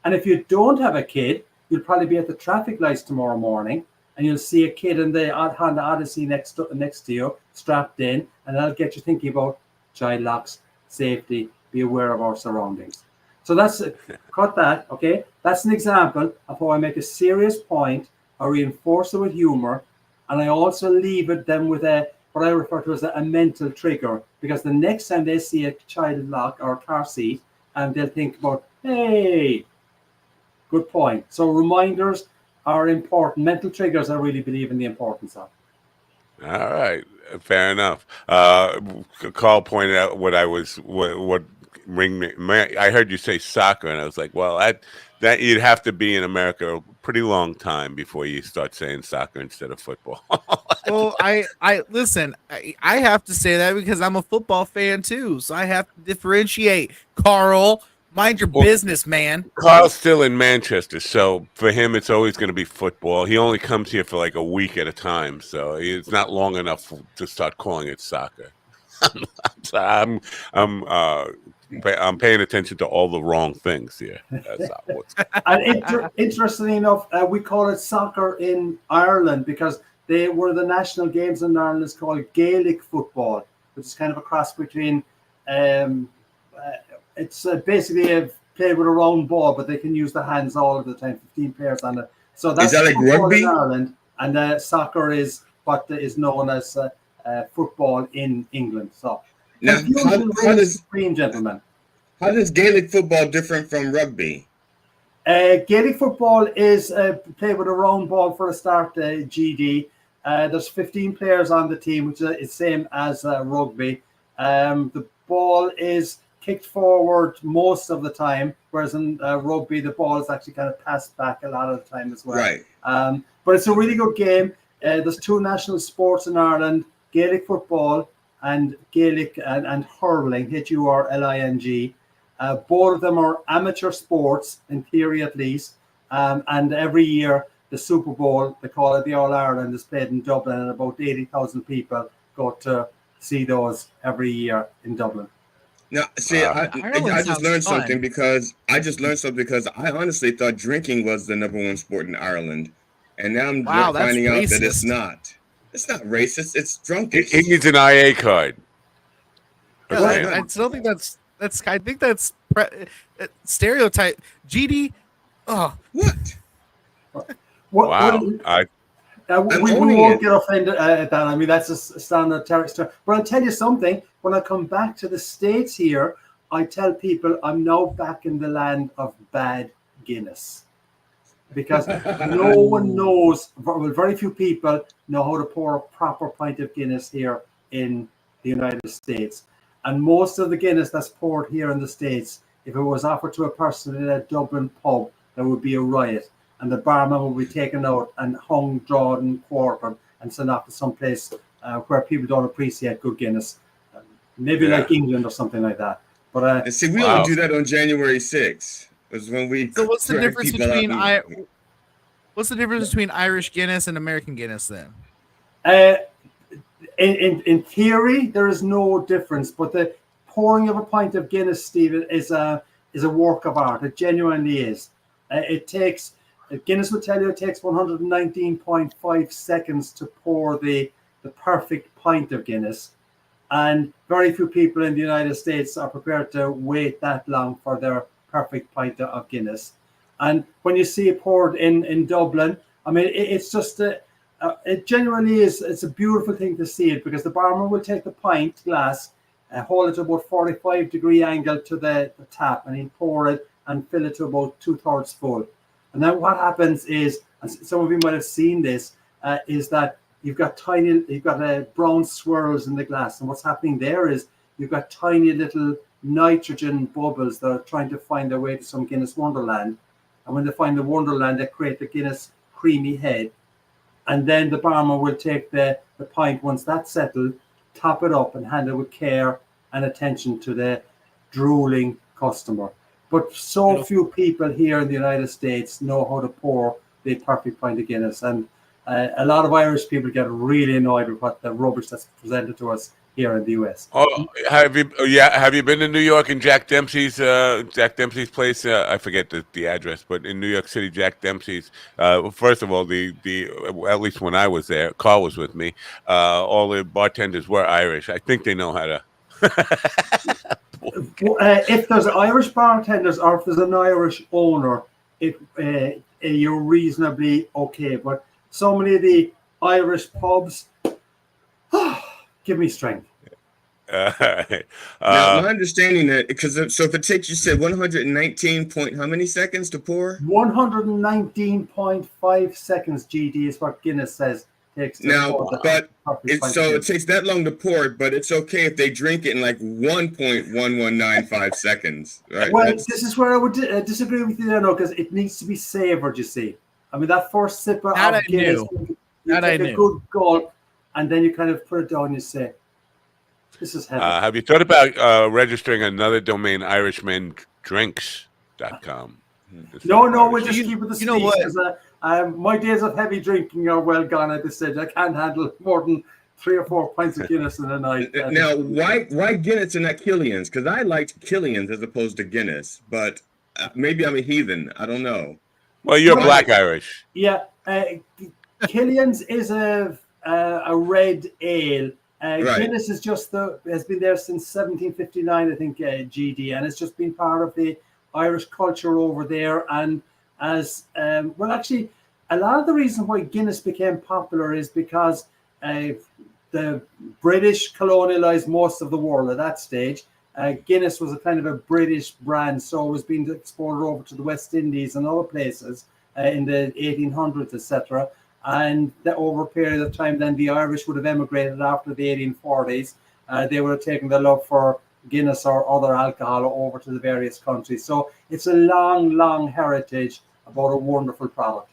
And if you don't have a kid, you'll probably be at the traffic lights tomorrow morning, and you'll see a kid in the Honda Odyssey next to you, strapped in, and that'll get you thinking about child locks, safety, be aware of our surroundings. So that's cut that, okay? That's an example of how I make a serious point, I reinforce it with humor, and I also leave it then with what I refer to as a mental trigger, because the next time they see a child lock or a car seat, and they'll think about, hey, good point. So reminders are important. Mental triggers, I really believe in the importance of. All right, fair enough. Carl pointed out what ring me. I heard you say soccer, and I was like, well, that you'd have to be in America a pretty long time before you start saying soccer instead of football. Well, I listen. I have to say that because I'm a football fan too, so I have to differentiate. Carl, mind your business, man. Carl's still in Manchester, so for him, it's always going to be football. He only comes here for like a week at a time, so it's not long enough to start calling it soccer. So I'm I'm paying attention to all the wrong things here. That's what's And interestingly enough, we call it soccer in Ireland because one of the national games in Ireland is called Gaelic football, which is kind of a cross between. It's basically played with a round ball, but they can use the hands all of the time. 15 players on it. So that's is that like rugby in Ireland, and soccer is what is known as football in England. So now, gentlemen. How does Gaelic football different from rugby? Gaelic football is played with a round ball for a start, GD. There's 15 players on the team, which is the same as rugby. The ball is kicked forward most of the time, whereas in rugby, the ball is actually kind of passed back a lot of the time as well. Right. But it's a really good game. There's two national sports in Ireland, Gaelic football and Gaelic and hurling, Hurling. Both of them are amateur sports, in theory at least. And every year, the Super Bowl, they call it the All-Ireland, is played in Dublin, and about 80,000 people go to see those every year in Dublin. Now, see, I just learned something because I honestly thought drinking was the #1 sport in Ireland. And now I'm finding out that it's not. It's not racist. It's drunken. He needs an IA card. Yeah, I still think that's. I think that's stereotype. GD. Oh, Wow. We won't get offended at that. I mean, that's a standard terrorist. But I'll tell you something. When I come back to the States here, I tell people I'm now back in the land of bad Guinness. Because no one knows, well, very few people know how to pour a proper pint of Guinness here in the United States. And most of the Guinness that's poured here in the States, if it was offered to a person in a Dublin pub, there would be a riot. And the barman would be taken out and hung, drawn, and quartered and sent off to some place where people don't appreciate good Guinness. Maybe like England or something like that. But see, we don't do that on January 6th. Is when we. So what's the difference between what's the difference between Irish Guinness and American Guinness then? In theory, there is no difference, but the pouring of a pint of Guinness, Stephen, is a work of art. It genuinely is. Guinness will tell you it takes 119.5 seconds to pour the perfect pint of Guinness, and very few people in the United States are prepared to wait that long for their perfect pint of Guinness. And when you see it poured in Dublin, I mean, it's just it genuinely is. It's a beautiful thing to see it, because the barman will take the pint glass, hold it to about 45-degree angle to the tap, and he'll pour it and fill it to about 2/3 full. And then what happens is, and some of you might have seen this, is that you've got brown swirls in the glass, and what's happening there is you've got tiny little nitrogen bubbles that are trying to find their way to some Guinness Wonderland. And when they find the Wonderland, they create the Guinness creamy head. And then the barman will take the pint, once that's settled, top it up and hand it with care and attention to the drooling customer. But so few people here in the United States know how to pour the perfect pint of Guinness. And a lot of Irish people get really annoyed with what the rubbish that's presented to us here in the US. Oh, have you been to New York and Jack Dempsey's place? I forget the address, but in New York City, Jack Dempsey's. First of all, the at least when I was there, Carl was with me. All the bartenders were Irish. I think they know how to. If there's Irish bartenders or if there's an Irish owner, you're reasonably okay. But so many of the Irish pubs, give me strength. Now, my understanding that if it takes, you said 119 point how many seconds to pour? 119.5 seconds, GD, is what Guinness says takes to pour. It takes that long to pour it, but it's okay if they drink it in like 1.1195 seconds. Right? Well, this is where I would disagree with you there, because it needs to be savored, you see. I mean, that first sip of Guinness, you take a good gulp, and then you kind of put it down and you say, this is heaven. Have you thought about registering another domain, IrishmenDrinks.com? No, we'll just keep it the speed. You know what? My days of heavy drinking are well gone at this stage. I can't handle more than 3 or 4 pints of Guinness in a night. Now, why Guinness and not Killian's? Because I liked Killian's as opposed to Guinness, but maybe I'm a heathen. I don't know. Well, you're Black Irish. Yeah, Killian's is a red ale. Right. Guinness is has been there since 1759, I think, GD, and it's just been part of the Irish culture over there. And as well, actually, a lot of the reason why Guinness became popular is because the British colonialized most of the world at that stage. Guinness was a kind of a British brand, so it was being exported over to the West Indies and other places in the 1800s, etc. And over a period of time, then the Irish would have emigrated after the 1840s. They would have taken their love for Guinness or other alcohol over to the various countries. So it's a long, long heritage about a wonderful product.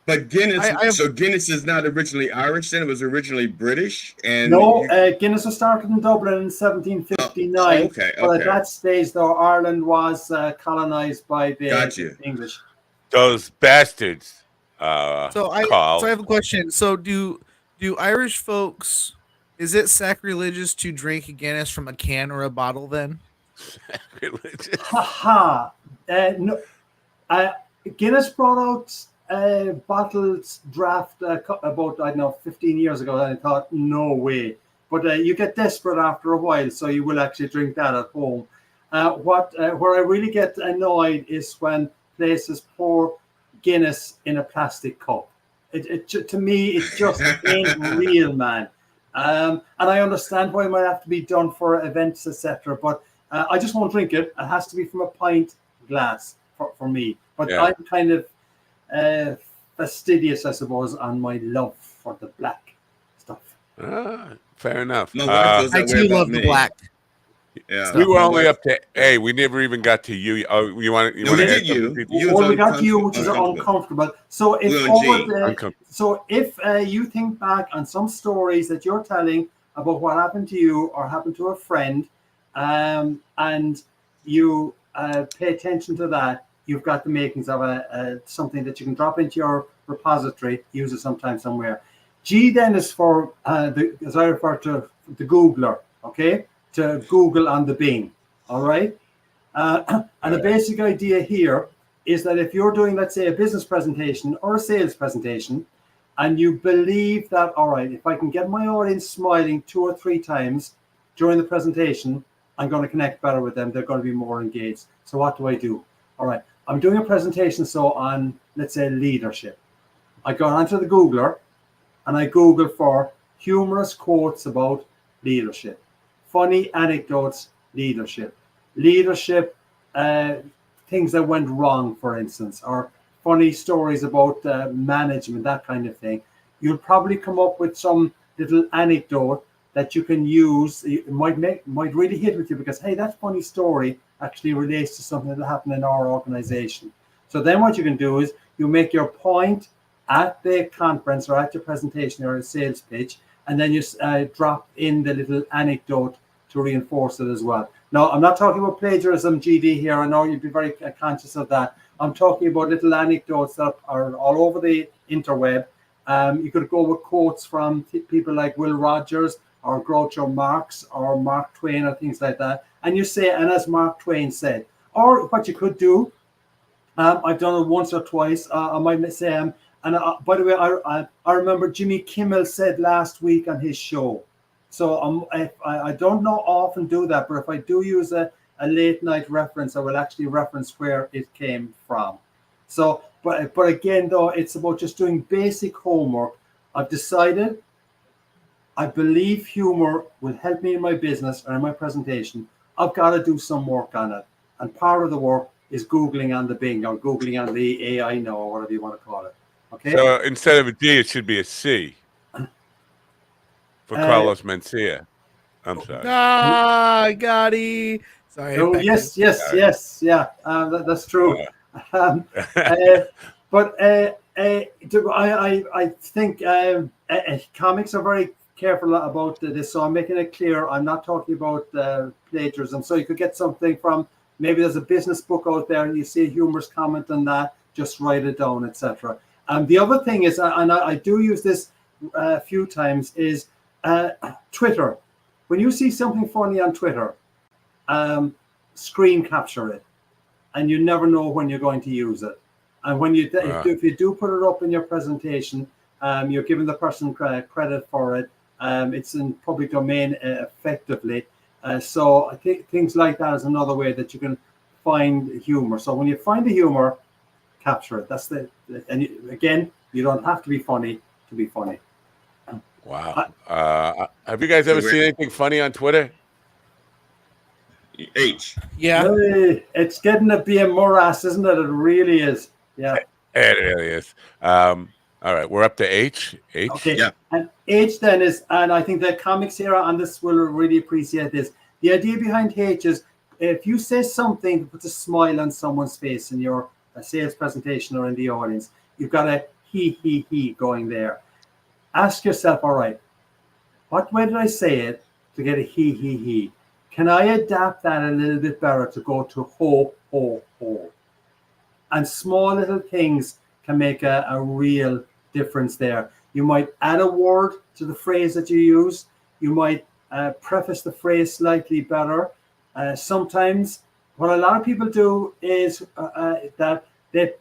But Guinness, so Guinness is not originally Irish, then it was originally British? And no, Guinness was started in Dublin in 1759. But at that stage, though, Ireland was colonized by the English. Those bastards. So I have a question. So do Irish folks, is it sacrilegious to drink Guinness from a can or a bottle then? Sacrilegious. Haha. No. Guinness brought out bottled draft about, I don't know, 15 years ago, and I thought, no way. But you get desperate after a while, so you will actually drink that at home. Where I really get annoyed is when places pour Guinness in a plastic cup. To me, it just ain't real, man. And I understand why it might have to be done for events, etc. But I just won't drink it. It has to be from a pint glass for me. But I'm kind of fastidious, I suppose, on my love for the black stuff. Fair enough. I do love the black. Yeah, we were only up to A. We never even got to you. Oh, you want to? Well, we got to you, which is uncomfortable. So if you think back on some stories that you're telling about what happened to you or happened to a friend, and you pay attention to that, you've got the makings of something that you can drop into your repository, use it sometime somewhere. G then is for as I refer to the Googler, okay? To Google on the Bing, all right? And the basic idea here is that if you're doing, let's say, a business presentation or a sales presentation, and you believe that, all right, if I can get my audience smiling 2 or 3 times during the presentation, I'm going to connect better with them. They're going to be more engaged. So what do I do? All right, I'm doing a presentation on, let's say, leadership. I go onto the Googler, and I Google for humorous quotes about leadership. Funny anecdotes, leadership, things that went wrong, for instance, or funny stories about management, that kind of thing. You'll probably come up with some little anecdote that you can use. It might really hit with you because, hey, that funny story actually relates to something that happened in our organization. So then what you can do is you make your point at the conference or at your presentation or a sales pitch, and then you drop in the little anecdote to reinforce it as well. Now, I'm not talking about plagiarism, GD, here. I know you'd be very conscious of that. I'm talking about little anecdotes that are all over the interweb. You could go with quotes from people like Will Rogers or Groucho Marx or Mark Twain or things like that. And you say, and as Mark Twain said, or what you could do, I've done it once or twice. I might say, and by the way, I remember Jimmy Kimmel said last week on his show. So I don't know often do that, but if I do use a late night reference, I will actually reference where it came from. So, but again, though, it's about just doing basic homework. I've decided I believe humor will help me in my business or in my presentation. I've got to do some work on it. And part of the work is Googling on the Bing or Googling on the AI now or whatever you want to call it. Okay. So instead of a D, it should be a C. For Carlos Mencia. I'm sorry. Got it. Sorry. Oh, yes. Yeah, that's true. But I think comics are very careful about this, so I'm making it clear I'm not talking about plagiarism. So you could get something from, maybe there's a business book out there and you see a humorous comment on that, just write it down, etc. The other thing is, and I do use this a few times, is Twitter. When you see something funny on Twitter, screen capture it, and you never know when you're going to use it. And when you if you do put it up in your presentation, you're giving the person credit for it. It's in public domain effectively. So I think things like that is another way that you can find humor. So when you find the humor, capture it. That's and again, you don't have to be funny to be funny. Wow. Have you guys ever seen anything funny on Twitter? H. Yeah. Hey, it's getting to be a morass, isn't it? It really is. Yeah. It really is. All right, we're up to H. H. Okay. Yeah. And H then is, and I think the comics here on this will really appreciate this. The idea behind H is if you say something that puts a smile on someone's face in your sales presentation or in the audience, you've got a he going there. Ask yourself, all right, what way did I say it to get a he? Can I adapt that a little bit better to go to ho? And small little things can make a real difference there. You might add a word to the phrase that you use. You might preface the phrase slightly better. Sometimes what a lot of people do is that they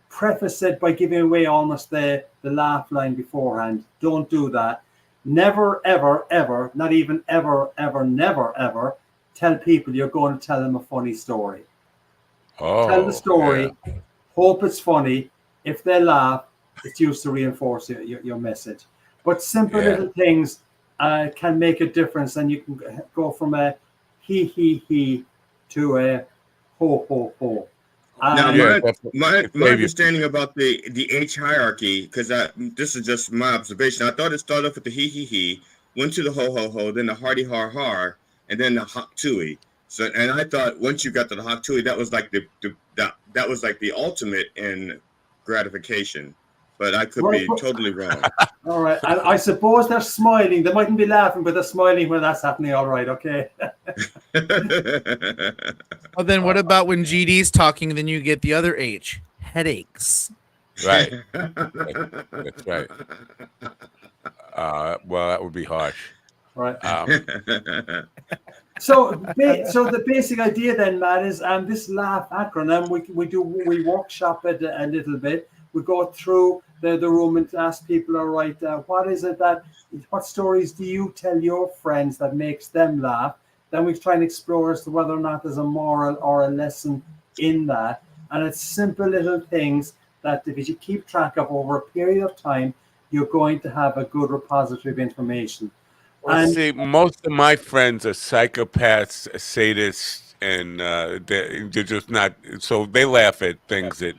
preface it by giving away almost the laugh line beforehand. Don't do that. Never, ever, ever, not even ever, ever, never, ever tell people you're going to tell them a funny story. Tell the story, hope it's funny. If they laugh, it's used to reinforce your message. But simple little things can make a difference, and you can go from a he to a ho. Now, my understanding about the H hierarchy, because this is just my observation. I thought it started off with the he, went to the ho, then the hardy har, and then the hok tui. So, and I thought once you got to the hok tui, that was like that was like the ultimate in gratification. But I could be totally wrong. All right. I suppose they're smiling. They mightn't be laughing, but they're smiling when that's happening. All right. Okay. Well, then what about when GD's talking, then you get the other H, headaches. Right. That's right. Well, that would be harsh. Right. So the basic idea then, Matt, is this laugh acronym. We workshop it a little bit. We go through the room and ask people, all right, what stories do you tell your friends that makes them laugh? Then we try and explore as to whether or not there's a moral or a lesson in that. And it's simple little things that if you keep track of over a period of time, you're going to have a good repository of information. Well, see, most of my friends are psychopaths, sadists, and they're just not. So they laugh at things that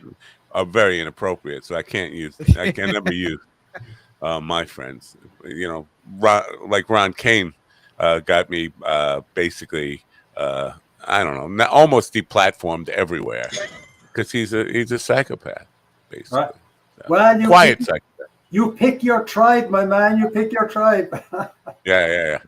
are very inappropriate. So I can never use my friends. You know, like Ron Kane got me basically. I don't know, almost deplatformed everywhere because he's a psychopath, basically. Right. Well, quiet psychopath. You pick your tribe, my man. You pick your tribe. Yeah.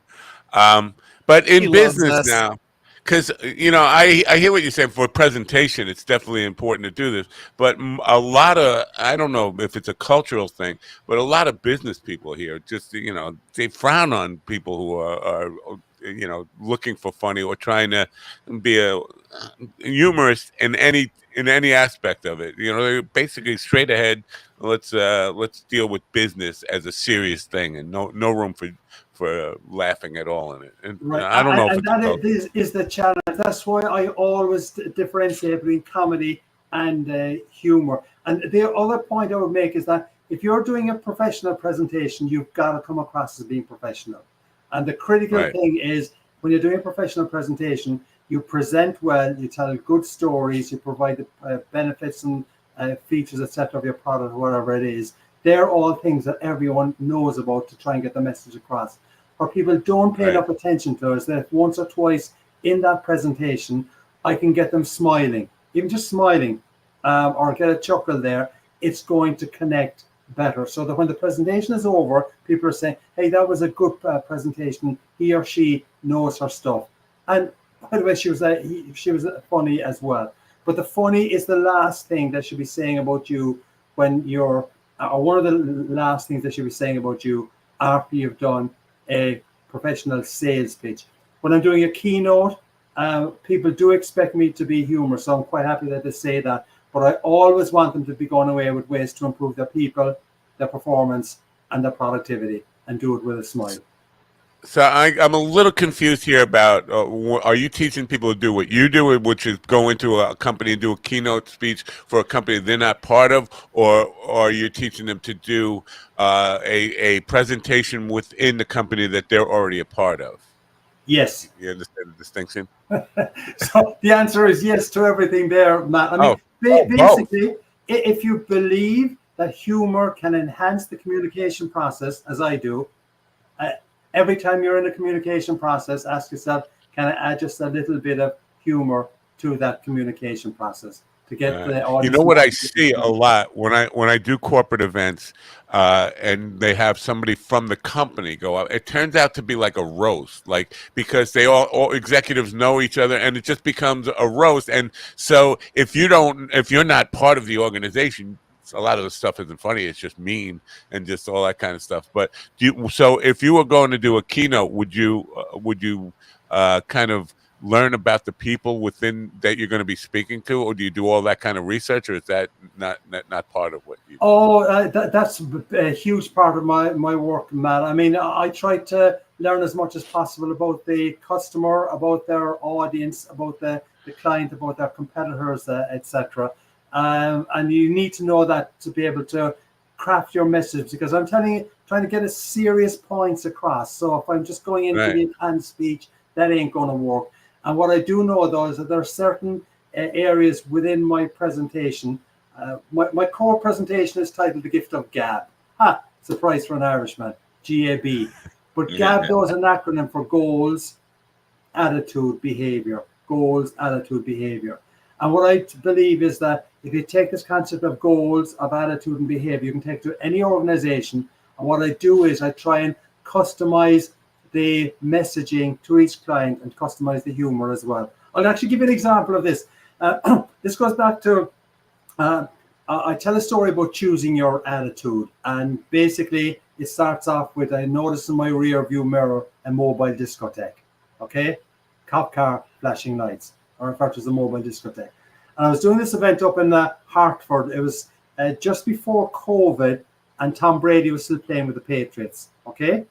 But in business now, because I hear what you're saying. For presentation, it's definitely important to do this. But a lot of, I don't know if it's a cultural thing, but a lot of business people here just they frown on people who are looking for funny or trying to be a humorist in any aspect of it. They're basically straight ahead. Let's deal with business as a serious thing, and no room for laughing at all in it. And right. I don't know. And that is the challenge. That's why I always differentiate between comedy and humor. And the other point I would make is that if you're doing a professional presentation, you've got to come across as being professional. And the critical thing is when you're doing a professional presentation, you present well, you tell good stories, you provide the benefits and features, etc. of your product, whatever it is. They're all things that everyone knows about to try and get the message across. What people don't pay enough attention to is that once or twice in that presentation, I can get them smiling, even just smiling, or get a chuckle there. It's going to connect better, so that when the presentation is over, people are saying, "Hey, that was a good presentation. He or she knows her stuff." And by the way, she was funny as well. But the funny is the last thing that should be saying about you when you're, or one of the last things that should be saying about you after you've done a professional sales pitch. When I'm doing a keynote, people do expect me to be humorous, so I'm quite happy that they say that. But I always want them to be going away with ways to improve their people, their performance, and their productivity, and do it with a smile. So I'm a little confused here about, are you teaching people to do what you do, which is go into a company and do a keynote speech for a company they're not part of, or are you teaching them to do a presentation within the company that they're already a part of? Yes. You understand the distinction? So the answer is yes to everything there, Matt. I mean, basically, if you believe that humor can enhance the communication process, as I do, every time you're in a communication process, ask yourself, can I add just a little bit of humor to that communication process to get the audience? You know what I see a lot when I do corporate events, and they have somebody from the company go up. It turns out to be like a roast, like because they all executives know each other, and it just becomes a roast. And so if you're not part of the organization, a lot of the stuff isn't funny. It's just mean and just all that kind of stuff. But so if you were going to do a keynote, would you kind of learn about the people within that you're going to be speaking to, or do you do all that kind of research, or is that not part of what you? That's a huge part of my work, Matt. I mean, I try to learn as much as possible about the customer, about their audience, about the client, about their competitors, etc. And you need to know that to be able to craft your message, because I'm trying to get a serious points across. So if I'm just going into the canned speech, that ain't going to work. And what I do know, though, is that there are certain areas within my presentation. My core presentation is titled The Gift of Gab. Surprise for an Irishman, GAB. But GAB, though, is an acronym for goals, attitude, behavior. Goals, attitude, behavior. And what I believe is that if you take this concept of goals, of attitude and behavior, you can take it to any organization. And what I do is I try and customize the messaging to each client and customize the humor as well. I'll actually give you an example of this. This goes back to, I tell a story about choosing your attitude. And basically, it starts off with, I noticed in my rear view mirror a mobile discotheque. Okay? Cop car, flashing lights. Or in fact, it was a mobile discotheque. And I was doing this event up in Hartford. It was just before COVID, and Tom Brady was still playing with the Patriots. Okay?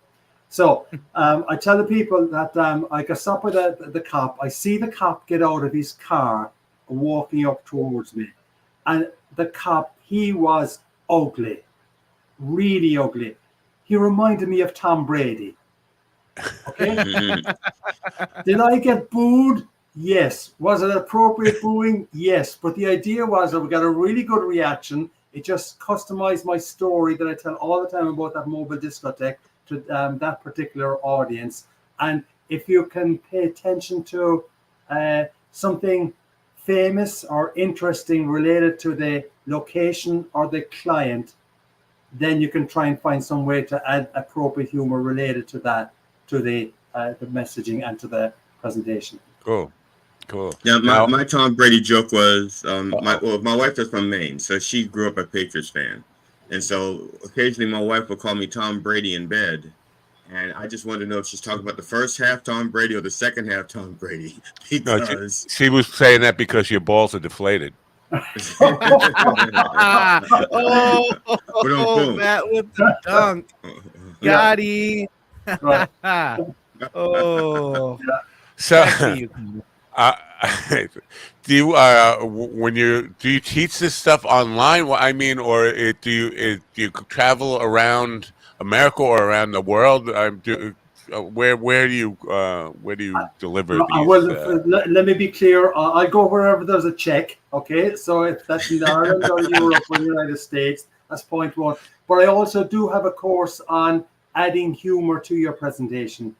So I tell the people that I got stopped by the cop. I see the cop get out of his car walking up towards me. And the cop, he was ugly. Really ugly. He reminded me of Tom Brady. Okay? Did I get booed? Yes. Was it appropriate booing? Yes. But the idea was that we got a really good reaction. It just customized my story that I tell all the time about that mobile discotheque to that particular audience. And if you can pay attention to something famous or interesting related to the location or the client, then you can try and find some way to add appropriate humor related to that, to the messaging and to the presentation. Cool. Yeah, my Tom Brady joke was my wife is from Maine, so she grew up a Patriots fan, and so occasionally my wife will call me Tom Brady in bed, and I just wanted to know if she's talking about the first half Tom Brady or the second half Tom Brady, because she was saying that because your balls are deflated. Matt with the dunk. Gotti. So do you teach this stuff online? I mean, or do you travel around America or around the world? Where do you deliver these? Well, let me be clear. I go wherever there's a check. Okay, so if that's in Ireland or Europe or the United States, that's point one. But I also do have a course on adding humor to your presentation.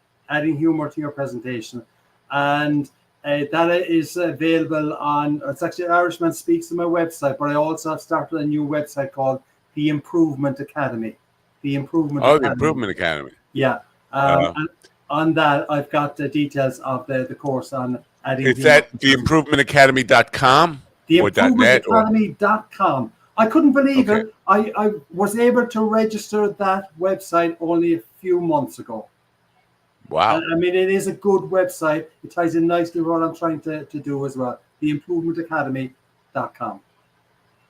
And that is available on, it's actually Irishman Speaks on my website, but I also have started a new website called The Improvement Academy. The Improvement Academy. Yeah. And on that, I've got the details of the course on adding. Is that theimprovementacademy.com? Theimprovementacademy.com. I couldn't believe it. I was able to register that website only a few months ago. Wow. I mean, it is a good website. It ties in nicely with what I'm trying to do as well. TheImprovementAcademy.com.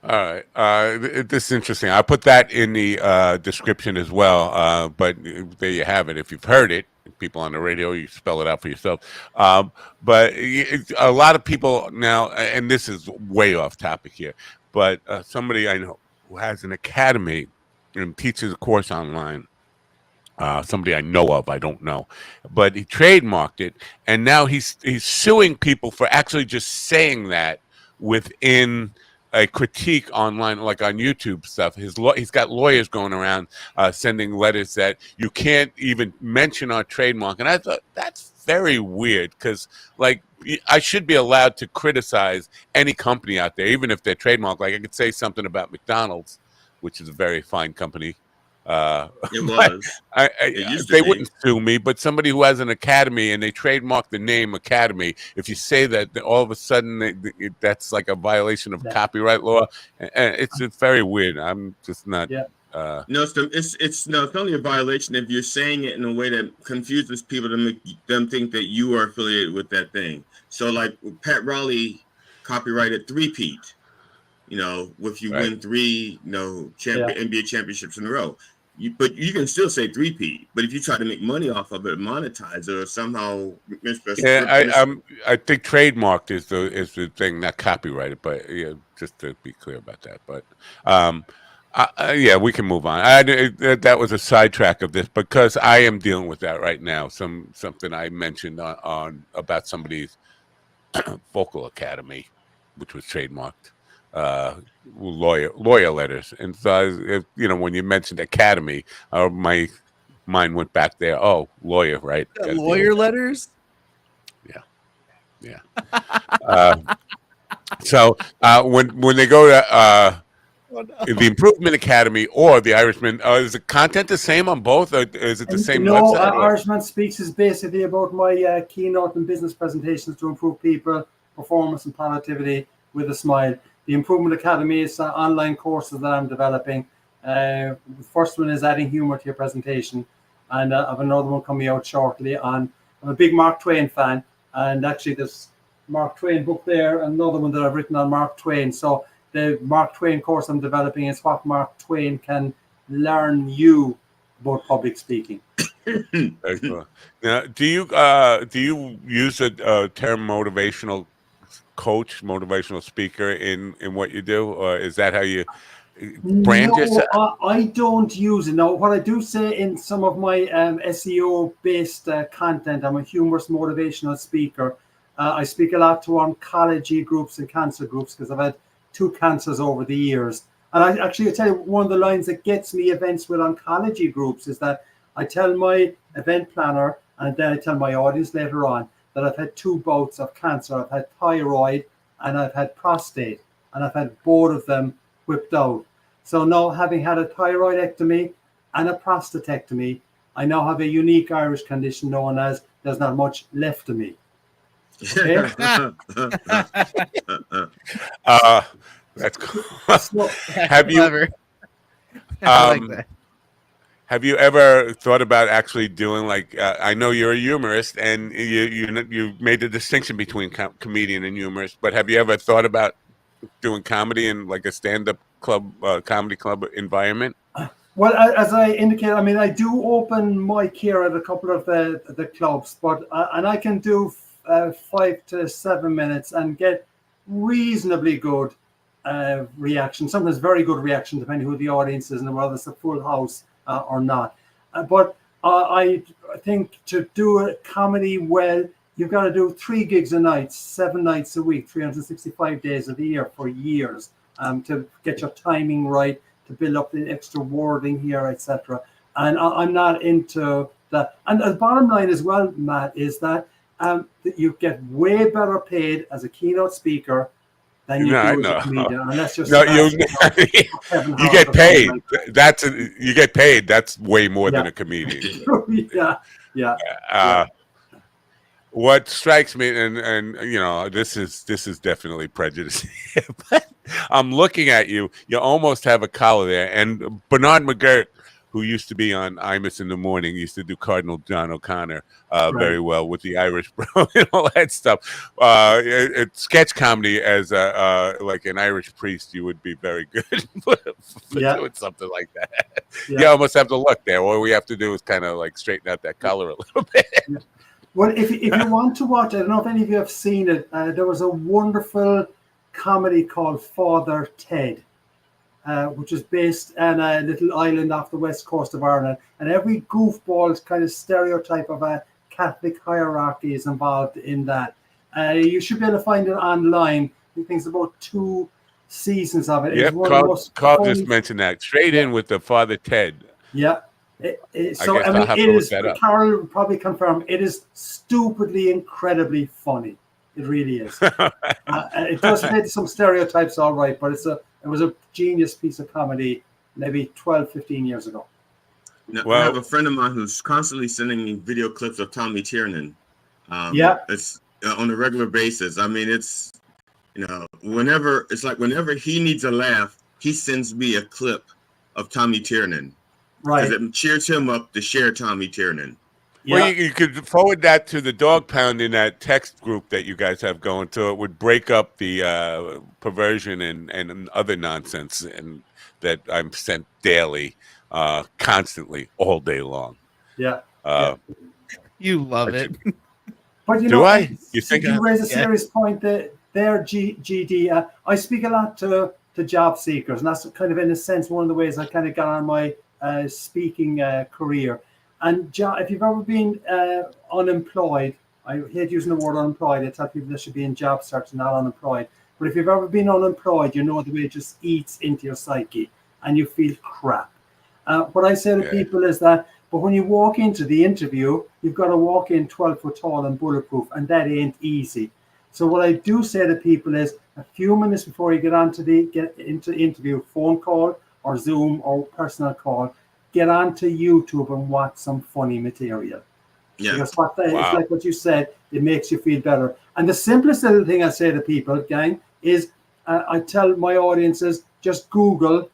All right. This is interesting. I'll put that in the description as well. But there you have it. If you've heard it, people on the radio, you spell it out for yourself. But a lot of people now, and this is way off topic here, but somebody I know who has an academy and teaches a course online. Somebody I know of, I don't know, but he trademarked it, and now he's suing people for actually just saying that within a critique online, like on YouTube stuff. He's got lawyers going around sending letters that you can't even mention our trademark, and I thought that's very weird because, like, I should be allowed to criticize any company out there, even if they're trademarked. Like I could say something about McDonald's, which is a very fine company. It was. They wouldn't sue me, but somebody who has an academy and they trademark the name Academy, if you say that, all of a sudden that's like a violation of copyright law. It's very weird. I'm just not. Yeah. No, it's only a violation if you're saying it in a way that confuses people to make them think that you are affiliated with that thing. So, like Pat Riley copyrighted three-peat. If you win 3, NBA championships in a row. But you can still say three-peat. But if you try to make money off of it, monetize it, or somehow I think trademarked is the thing, not copyrighted. But yeah, just to be clear about that. But we can move on. That was a sidetrack of this because I am dealing with that right now. Something I mentioned on about somebody's vocal academy, which was trademarked. Lawyer letters, and so when you mentioned academy, my mind went back there. Oh, lawyer, right? Lawyer letters. Yeah. So when they go to the Improvement Academy or the Irishman, is the content the same on both, or is it the same website? Irishman Speaks is basically about my keynote and business presentations to improve people, performance, and productivity with a smile. The Improvement Academy is online courses that I'm developing. The first one is adding humor to your presentation, and I have another one coming out shortly. I'm a big Mark Twain fan, and actually there's Mark Twain book there, another one that I've written on Mark Twain. So the Mark Twain course I'm developing is what Mark Twain can learn you about public speaking. Excellent. Now, do you use a term motivational coach, motivational speaker in what you do, or is that how you brand yourself? I don't use it. No, what I do say in some of my SEO based content, I'm a humorous motivational speaker. I speak a lot to oncology groups and cancer groups because I've had 2 cancers over the years. And I tell you, one of the lines that gets me events with oncology groups is that I tell my event planner, and then I tell my audience later on, that I've had 2 bouts of cancer. I've had thyroid and I've had prostate, and I've had both of them whipped out. So now, having had a thyroidectomy and a prostatectomy, I now have a unique Irish condition known as there's not much left of me. Okay? That's cool. Have you? I like that. Have you ever thought about actually doing, like, I know you're a humorist and you made the distinction between comedian and humorist, but have you ever thought about doing comedy in like a stand-up club, comedy club environment? Well, as I indicated, I mean, I do open mic here at a couple of the clubs, but and I can do 5 to 7 minutes and get reasonably good reaction. Sometimes very good reaction, depending who the audience is and whether it's a full house or not. But I think to do a comedy well, you've got to do 3 gigs a night, 7 nights a week, 365 days of the year for years to get your timing right, to build up the extra wording here, etc. And I'm not into that. And the bottom line as well, Matt, is that you get way better paid as a keynote speaker than you do as a comedian, unless you're you get paid. You get paid. That's way more than a comedian. Yeah. What strikes me, and this is definitely prejudice, but I'm looking at you. You almost have a collar there, and Bernard McGirt, who used to be on Imus in the Morning, used to do Cardinal John O'Connor very well with the Irish Bro and all that stuff. It's sketch comedy as like an Irish priest, you would be very good for doing something like that. You almost have to look there. All we have to do is kind of like straighten out that collar a little bit. Well, if you want to watch, I don't know if any of you have seen it. There was a wonderful comedy called Father Ted, which is based on a little island off the west coast of Ireland. And every goofball kind of stereotype of a Catholic hierarchy is involved in that. You should be able to find it online. I think it's about 2 seasons of it. Yep, Carl just mentioned that. Straight in with the Father Ted. Yeah. So I mean, it is. Carol will probably confirm it is stupidly, incredibly funny. It really is. It does hit some stereotypes, all right, but it was a genius piece of comedy maybe 12, 15 years ago. Now, I have a friend of mine who's constantly sending me video clips of Tommy Tiernan. It's on a regular basis. I mean, it's, whenever he needs a laugh, he sends me a clip of Tommy Tiernan. Right. Because it cheers him up to share Tommy Tiernan. Well, you could forward that to the Dog Pound in that text group that you guys have going, so it would break up the perversion and other nonsense and that I'm sent daily, constantly, all day long. Yeah. You love it. But do I? You think you raise a serious point there, GD. I speak a lot to job seekers, and that's kind of, in a sense, one of the ways I kind of got on my speaking career. And if you've ever been unemployed, I hate using the word unemployed. I tell people they should be in job search and not unemployed. But if you've ever been unemployed, you know the way it just eats into your psyche and you feel crap. What I say to people is that, but when you walk into the interview, you've got to walk in 12 foot tall and bulletproof, and that ain't easy. So what I do say to people is, a few minutes before you get into the interview, phone call or Zoom or personal call, get onto YouTube and watch some funny material. Yeah. Because it's like what you said, it makes you feel better. And the simplest little thing I say to people, gang, is I tell my audiences, just Google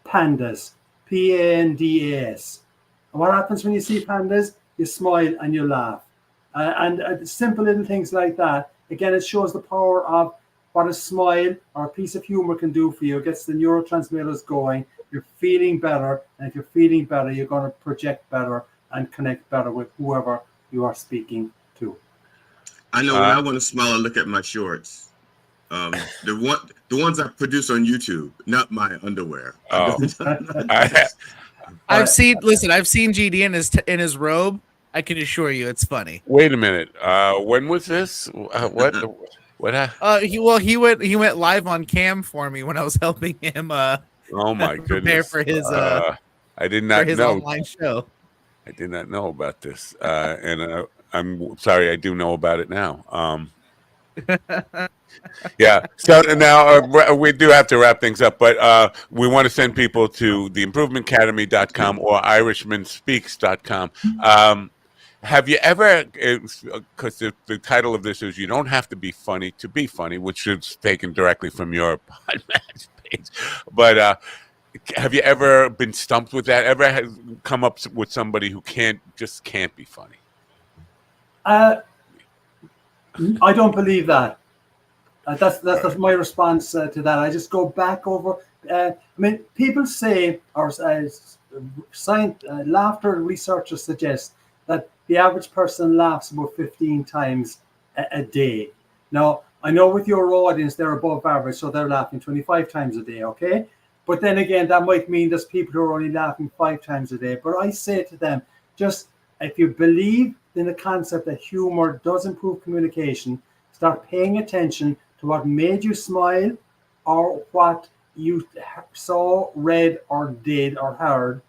pandas, Pandas. And what happens when you see pandas? You smile and you laugh. And simple little things like that. Again, it shows the power of what a smile or a piece of humor can do for you. It gets the neurotransmitters going. You're feeling better. And if you're feeling better, you're going to project better and connect better with whoever you are speaking to. I know when I want to smile, I look at my shorts. The ones I produce on YouTube, not my underwear. I've seen GD in his robe. I can assure you, it's funny. Wait a minute. When was this? What? He went live on cam for me when I was helping him. Oh my goodness! Prepare for his. I did not his know online show. I did not know about this, and I'm sorry. I do know about it now. Yeah. So now we do have to wrap things up, but we want to send people to theimprovementacademy.com or irishmanspeaks.com. Have you ever, because the title of this is "You Don't Have to Be Funny to Be Funny," which is taken directly from your podcast page, but have you ever been stumped with that? Ever come up with somebody who just can't be funny? I don't believe that. That's my response to that. I just go back over. I mean, people say, or laughter researchers suggest that the average person laughs about 15 times a day. Now, I know with your audience, they're above average, so they're laughing 25 times a day, okay? But then again, that might mean there's people who are only laughing 5 times a day. But I say to them, just if you believe in the concept that humor does improve communication, start paying attention to what made you smile or what you saw, read, or did, or heard.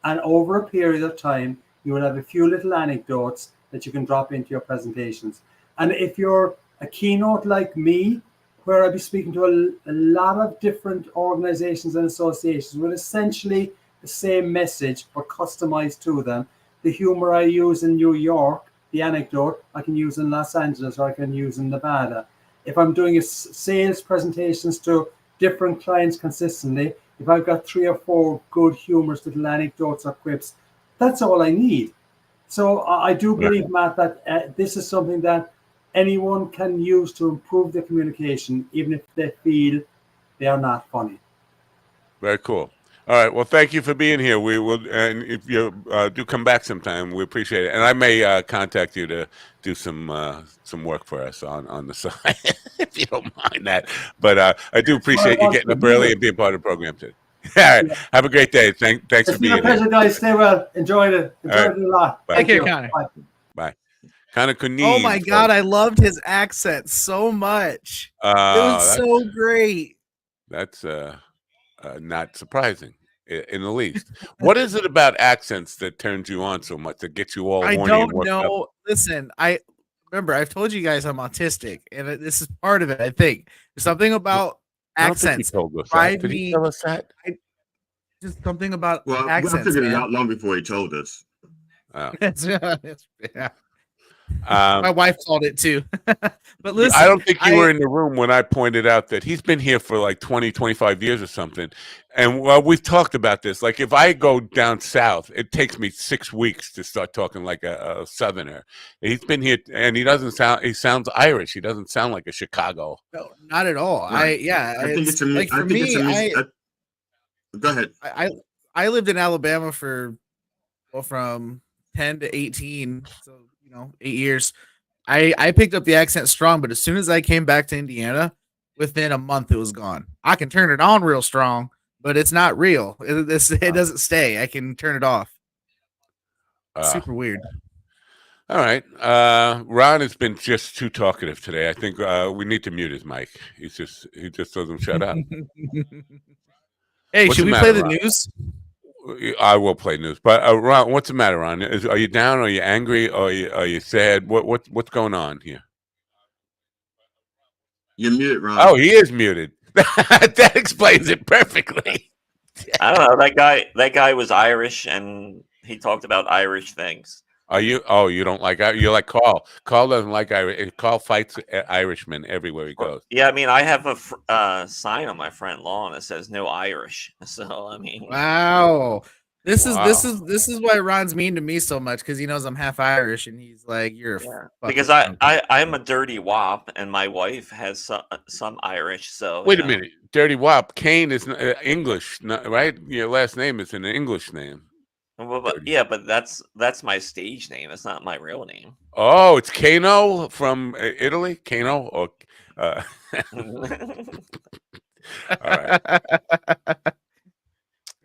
And over a period of time, you will have a few little anecdotes that you can drop into your presentations. And if you're a keynote like me, where I'll be speaking to a lot of different organizations and associations with essentially the same message, but customized to them, the humor I use in New York, the anecdote, I can use in Los Angeles, or I can use in Nevada. If I'm doing sales presentations to different clients consistently, if I've got 3 or 4 good humorous little anecdotes or quips, that's all I need. So I do believe, Matt, that this is something that anyone can use to improve their communication, even if they feel they are not funny. Very cool. All right. Well, thank you for being here. We will, and if you do come back sometime, we appreciate it. And I may contact you to do some work for us on the side, if you don't mind that. But I do appreciate you getting up early and being part of the program today. All right. Yeah. Have a great day. Thanks for being here. It's been a pleasure, guys. Stay well. Enjoyed it. Enjoyed it a lot. Take care, Connor. Bye. Bye. Connor Kuneen. Oh my God, I loved his accent so much. It was so great. That's not surprising in the least. What is it about accents that turns you on so much, that gets you all horny? I don't know. Listen, I've told you guys I'm autistic, and this is part of it. I think there's something about accents. Did he tell us that? Just something about accents. I figured it out long before he told us. Oh. Yeah. My wife called it too. But listen, I don't think you were in the room when I pointed out that he's been here for like 20, 25 years or something. And we've talked about this. Like, if I go down south, it takes me 6 weeks to start talking like a Southerner. He's been here, and he sounds Irish. He doesn't sound like a Chicago. No, not at all. Right. I think it's a go ahead. I lived in Alabama from 10 to 18, so 8 years. I picked up the accent strong, but as soon as I came back to Indiana, within a month it was gone. I can turn it on real strong, but it's not real. It doesn't stay. I can turn it off. Super weird. All right. Ron has been just too talkative today. I think we need to mute his mic. He just doesn't shut up. Hey, should we play the news? I will play news, but Ron, what's the matter, Ron? Are you down? Are you angry? Are you sad? What's going on here? You're muted, Ron. Oh, he is muted. That explains it perfectly. I don't know. That guy was Irish, and he talked about Irish things. Are you? Oh, you don't like? You like Carl? Carl doesn't like Irish. Carl fights Irishmen everywhere he goes. Yeah, I mean, I have a sign on my front lawn that says "No Irish." So I mean, wow. This is why Ron's mean to me so much, because he knows I'm half Irish, and he's like, "You're because I'm a dirty wop, and my wife has some Irish." So wait a minute, dirty wop. Kane is English, right? Your last name is an English name. Well, but that's my stage name. It's not my real name. Oh, it's Kano from Italy. Kano, or all right,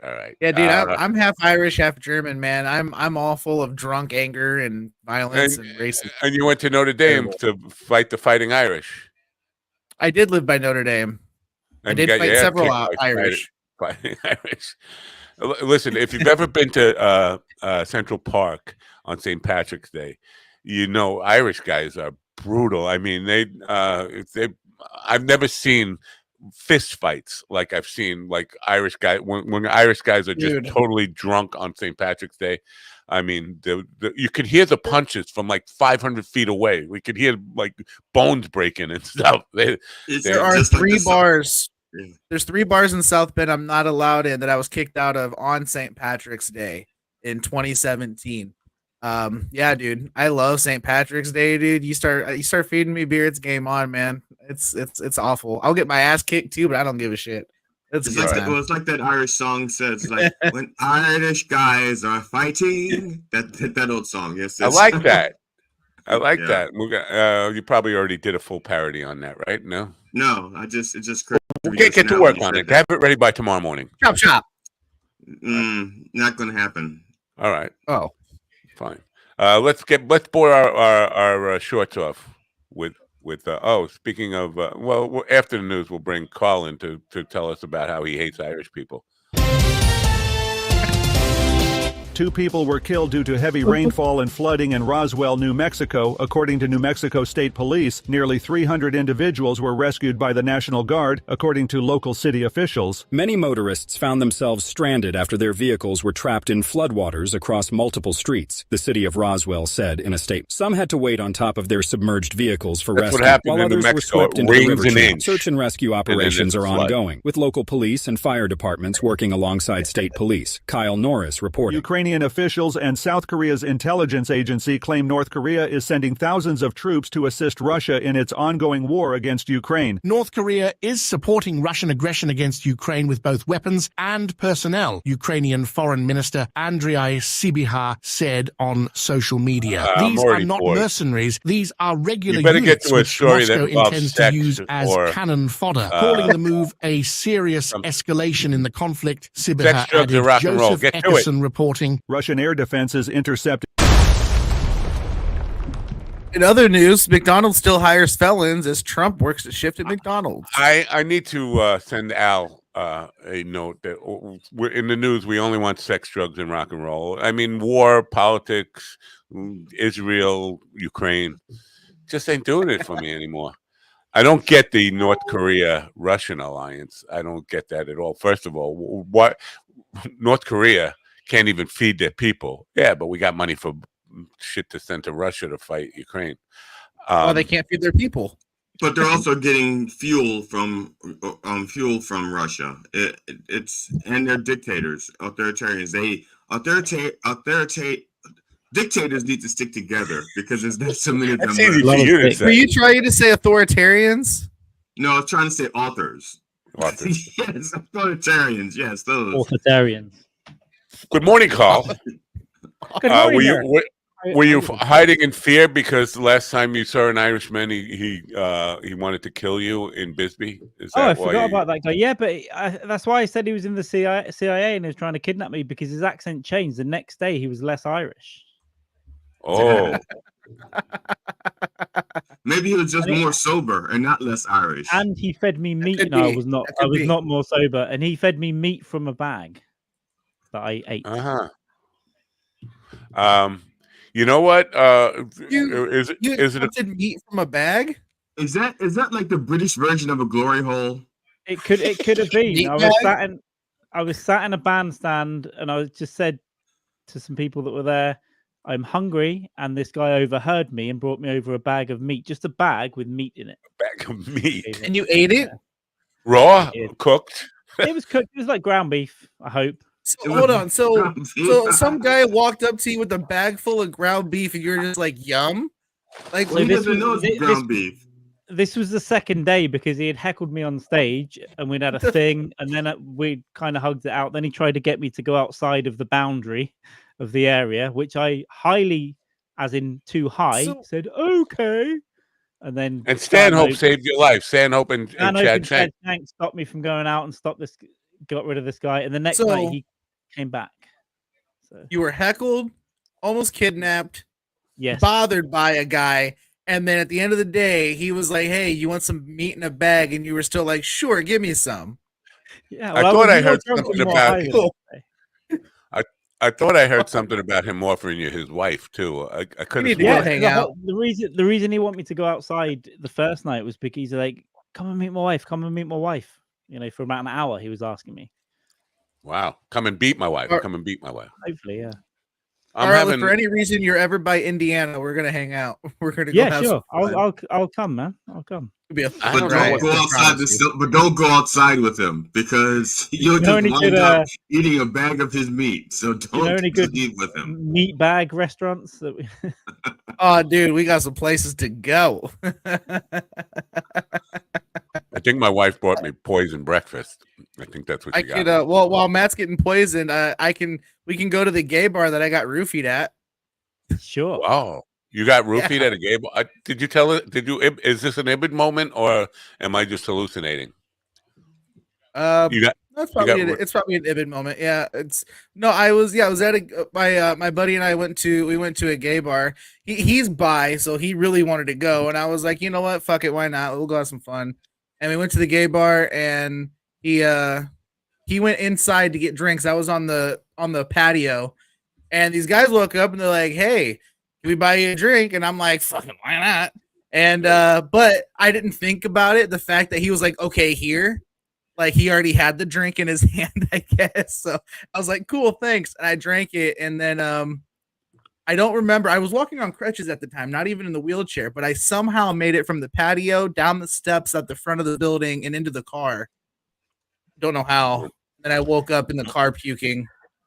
all right. Yeah, dude, I'm half Irish, half German, man. I'm all full of drunk anger and violence and racism. And you went to Notre Dame to fight the Fighting Irish. I did live by Notre Dame. And I did fight several Irish. Fighting Irish. Listen, if you've ever been to Central Park on St. Patrick's Day, Irish guys are brutal. I mean, I've never seen fist fights like I've seen like Irish guys when Irish guys are just totally drunk on St. Patrick's Day. I mean, you could hear the punches from like 500 feet away. We could hear like bones breaking and stuff. There are 3 bars. There's 3 bars in South Bend I'm not allowed in that I was kicked out of on St. Patrick's Day in 2017. Yeah, dude, I love St. Patrick's Day, dude. You start feeding me beer, it's game on, man. It's awful. I'll get my ass kicked too, but I don't give a shit. It's like that Irish song says, like when Irish guys are fighting. That old song. Yes, I like that. I like that. You probably already did a full parody on that, right? No, it just we'll get to work on it. Have it ready by tomorrow morning. Chop. Not going to happen. All right. Oh, fine. Let's bore our shorts off with speaking of after the news, we'll bring Carl in to tell us about how he hates Irish people. 2 people were killed due to heavy rainfall and flooding in Roswell, New Mexico. According to New Mexico State Police, nearly 300 individuals were rescued by the National Guard, according to local city officials. Many motorists found themselves stranded after their vehicles were trapped in floodwaters across multiple streets, the city of Roswell said in a statement. Some had to wait on top of their submerged vehicles for That's rescue, what happened while in New others were Mexico. swept It into the rains river an channel. inch, Search and rescue operations it's are a flood. ongoing, with local police and fire departments working alongside state police. Kyle Norris reported. Ukrainian officials and South Korea's intelligence agency claim North Korea is sending thousands of troops to assist Russia in its ongoing war against Ukraine. North Korea is supporting Russian aggression against Ukraine with both weapons and personnel, Ukrainian Foreign Minister Andriy Sybiha said on social media. These are not mercenaries. These are regular units which Moscow intends to use as cannon fodder, calling the move a serious escalation in the conflict. Sybiha added. Joseph Eckerson reporting. Russian air defenses intercepted. In other news, McDonald's still hires felons as Trump works to shift at McDonald's. I need to send Al a note that we're in the news. We only want sex, drugs, and rock and roll. I mean, war, politics, Israel, Ukraine, just ain't doing it for me anymore. I don't get the North Korea-Russian alliance. I don't get that at all. First of all, what North Korea can't even feed their people. Yeah, but we got money for shit to send to Russia to fight Ukraine. Well, they can't feed their people. But they're also getting fuel from Russia. It's and they're dictators, authoritarians. Dictators need to stick together because there's not so many of them. Were you trying to say authoritarians? No, I was trying to say authors. Yes, authoritarians. Yes, those. Authoritarians. Good morning, Carl. Good morning, were you hiding in fear because the last time you saw an Irishman, he wanted to kill you in Bisbee? I forgot about that guy. Yeah, but that's why I said he was in the CIA and he was trying to kidnap me because his accent changed. The next day, he was less Irish. Oh. Maybe he was just more sober and not less Irish. And he fed me meat. No, I was not. I was not more sober. And he fed me meat from a bag that I ate. You know what? Is it meat from a bag? Is that like the British version of a glory hole? It could have been. I was sat in a bandstand and I just said to some people that were there, I'm hungry, and this guy overheard me and brought me over a bag of meat, just a bag with meat in it. A bag of meat. And you ate it? Raw? Cooked? It was cooked. It was like ground beef, I hope. So, hold on. So some guy walked up to you with a bag full of ground beef, and you're just like, yum? Like, So this was the second day because he had heckled me on stage and we'd had a thing, and then we kind of hugged it out. Then he tried to get me to go outside of the boundary of the area, which I highly, as in too high, said okay. And Stanhope saved your life. Stanhope and Chad Shank stopped me from going out and got rid of this guy. And the next night he came back. So you were heckled, almost kidnapped, yes, bothered by a guy. And then at the end of the day, he was like, hey, you want some meat in a bag? And you were still like, sure, give me some. Yeah, I thought I heard something about him. I thought I heard something about him offering you his wife too. I couldn't hang out. The reason he wanted me to go outside the first night was because he's like, come and meet my wife, You know, for about an hour he was asking me. Wow. Come and beat my wife. Hopefully, yeah. If for any reason you're ever by Indiana, we're gonna hang out. We're gonna go have sure. some fun. I'll come, man. I'll come. But don't go outside with him because you'll just wind up eating a bag of his meat. So don't eat with him. Meat bag restaurants that we Oh, dude, we got some places to go. I think my wife brought me poison breakfast. I think that's what she got. Well, while Matt's getting poisoned, we can go to the gay bar that I got roofied at. Sure. Wow. You got roofied at a gay bar? Did you tell it? Is this an Ibid moment or am I just hallucinating? It's probably an Ibid moment. Yeah, I was at my buddy and I went to a gay bar. He's bi, so he really wanted to go, and I was like, you know what, fuck it, why not? We'll go have some fun. And we went to the gay bar, and he went inside to get drinks. I was on the patio, And these guys woke up and they're like, "Hey, can we buy you a drink?" And I'm like, "Fucking why not?" And but I didn't think about it. The fact that he was like, "Okay, here," like he already had the drink in his hand, I guess. So I was like, "Cool, thanks." And I drank it, and then I don't remember. I was walking on crutches at the time, not even in the wheelchair, but I somehow made it from the patio down the steps at the front of the building and into the car. Don't know how. Then I woke up in the car puking.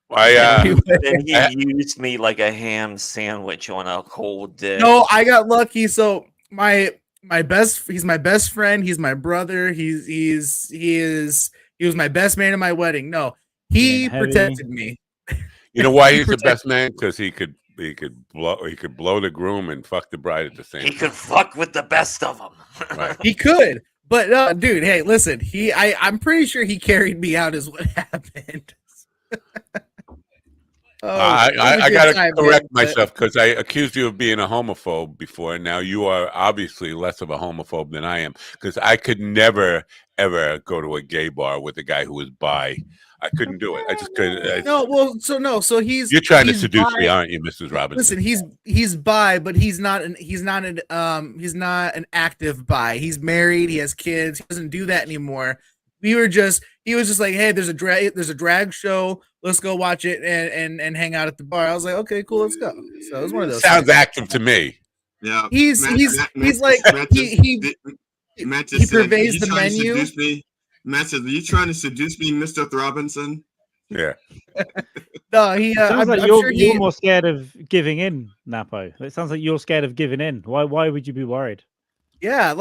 Then he used me like a ham sandwich on a cold dish. No, I got lucky. So he's my best friend. He's my brother. He was my best man at my wedding. No, he protected me. You know why he's the best man? Because he could blow the groom and fuck the bride at the same time. He could fuck with the best of them. Right. He could, but dude, hey, listen, I'm pretty sure he carried me out is what happened. I gotta correct myself because I accused you of being a homophobe before, and now you are obviously less of a homophobe than I am. Because I could never ever go to a gay bar with a guy who was bi. I couldn't do it. I just couldn't. So he's You're trying to he's seduce bi. me, aren't you, Mrs. Robinson? Listen, he's bi, but he's not an active bi. He's married. He has kids. He doesn't do that anymore. He was just like, hey, there's a drag show. Let's go watch it and hang out at the bar. I was like, okay, cool, let's go. So it was one of those. Sounds active to me. Yeah, he's like he pervades the menu. Matt says, "Are you trying to seduce me, Mr. Robinson?" Yeah. No, he. Sounds like I'm you're, sure you're more scared of giving in, Napo. It sounds like you're scared of giving in. Why would you be worried? Yeah,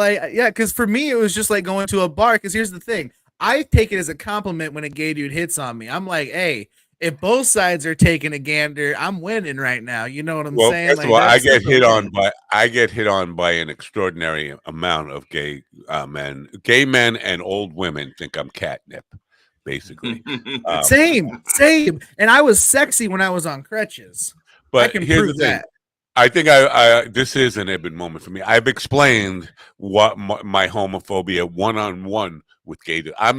because for me it was just like going to a bar. Because here's the thing, I take it as a compliment when a gay dude hits on me. I'm like, hey, if both sides are taking a gander, I'm winning right now. You know what I'm saying? First of all, I get hit on by an extraordinary amount of gay men. Gay men and old women think I'm catnip, basically. Same. And I was sexy when I was on crutches. But I can here's prove the thing. that. I think this is an Ibn moment for me. I've explained what my homophobia one-on-one with gay. I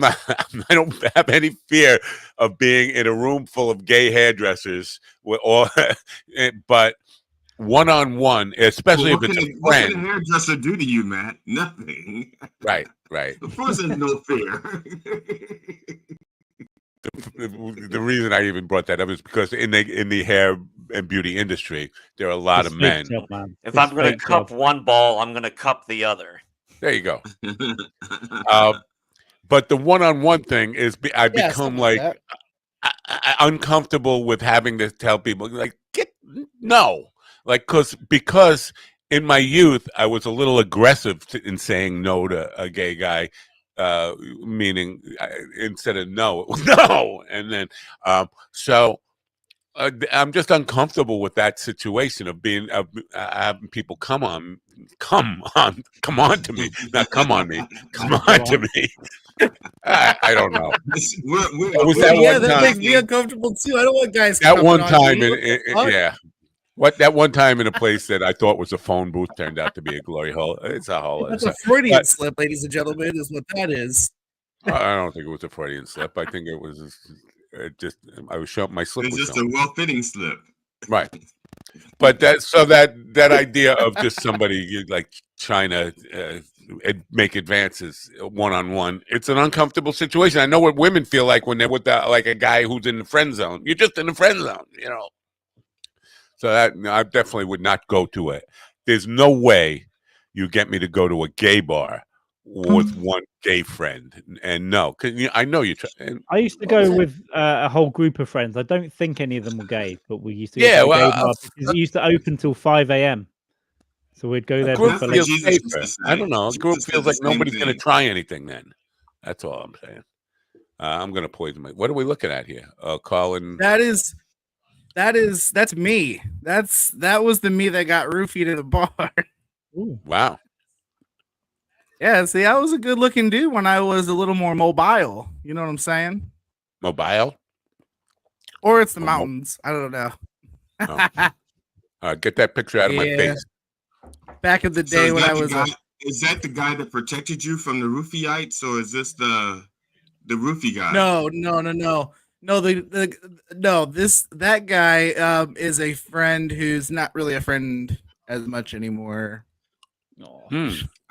don't have any fear of being in a room full of gay hairdressers, but one-on-one, especially if it's a friend. What can a hairdresser do to you, Matt? Nothing. Right. Of course, there's no fear. The reason I even brought that up is because in the hair and beauty industry, there are a lot of men. If I'm going to cup one ball, I'm going to cup the other. There you go. But the one-on-one thing is, I become like uncomfortable with having to tell people like, because in my youth I was a little aggressive in saying no to a gay guy. Meaning instead of no, it was no. And then, I'm just uncomfortable with that situation of having people come on to me, not come on me, come on to me. I don't know. That makes me uncomfortable too. I don't want guys. That one time, that one time in a place that I thought was a phone booth turned out to be a glory hole. It's a hole. That's a Freudian slip, ladies and gentlemen, is what that is. I don't think it was a Freudian slip. I think it was just I was showing my slip. It's just a well-fitting slip, right? But that idea of just somebody like China make advances one-on-one, it's an uncomfortable situation. I know what women feel like when they're with like a guy who's in the friend zone. You're just in the friend zone, you know. So I definitely would not go to it. There's no way you get me to go to a gay bar with one gay friend. And no, because I know you. I used to go with a whole group of friends. I don't think any of them were gay, but we used to go to a gay bar because it used to open till 5 a.m. So we'd go there. I don't know. A group feels like nobody's going to try anything then. That's all I'm saying. I'm going to poison my. What are we looking at here? Colin. That's me. That was the me that got roofied at the bar. Ooh. Wow. Yeah, see, I was a good looking dude when I was a little more mobile. You know what I'm saying? Mobile? Or it's the mountains. I don't know. Get that picture out of my face. Back in the day when I was is that the guy that protected you from the roofyites, or is this the roofie guy? No. No, that guy is a friend who's not really a friend as much anymore.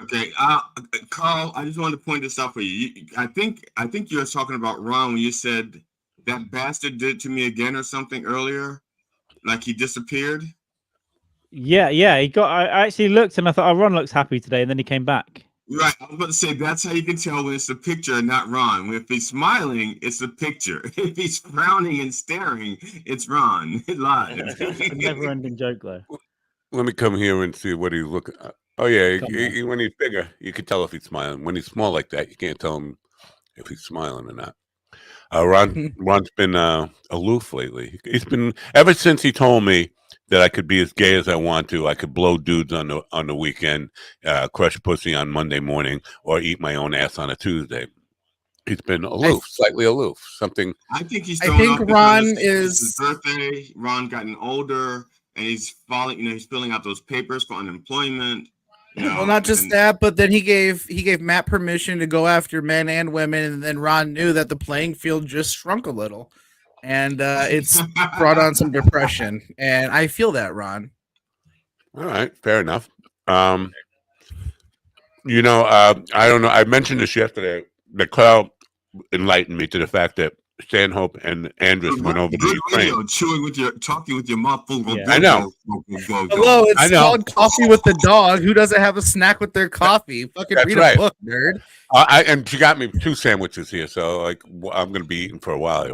Okay, Carl, I just wanted to point this out for you. I think you were talking about Ron when you said that bastard did it to me again or something earlier, like he disappeared. Yeah. I actually looked and I thought, oh, Ron looks happy today, and then he came back. Right, I was about to say that's how you can tell when it's the picture and not Ron. If he's smiling, it's the picture. If he's frowning and staring, it's Ron live. A never-ending joke, though. Let me come here and see what he's looking at. Oh yeah, when he's bigger, you can tell if he's smiling. When he's small like that, you can't tell him if he's smiling or not. Ron's been aloof lately. He's been ever since he told me that I could be as gay as I want to. I could blow dudes on the weekend, crush pussy on Monday morning, or eat my own ass on a Tuesday. He's been aloof, slightly aloof. Something. I think he's. I think Ron is his birthday. Ron gotten older, and he's falling. He's filling out those papers for unemployment. Well, not just that, but then he gave Matt permission to go after men and women, and then Ron knew that the playing field just shrunk a little, and it's brought on some depression. And I feel that, Ron. All right, fair enough. I don't know. I mentioned this yesterday. The Carl enlightened me to the fact that Stanhope and Andrus went over to Ukraine. Talking with your mouth full of. I know. Hello, it's called Coffee with the Dog. Who doesn't have a snack with their coffee? Fucking read a book, nerd. And she got me 2 sandwiches here, so I'm going to be eating for a while.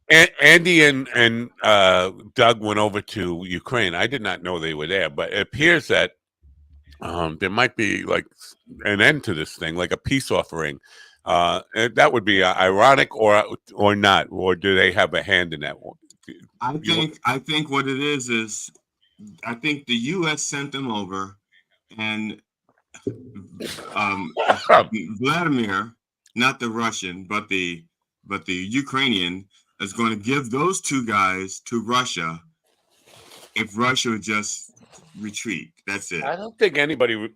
Andy and Doug went over to Ukraine. I did not know they were there, but it appears that there might be like an end to this thing, like a peace offering. That would be ironic, or not, or do they have a hand in that one? I think what it is I think the U.S. sent them over, and Vladimir, not the Russian, but the Ukrainian, is going to give those 2 guys to Russia if Russia would just retreat. That's it. I don't think anybody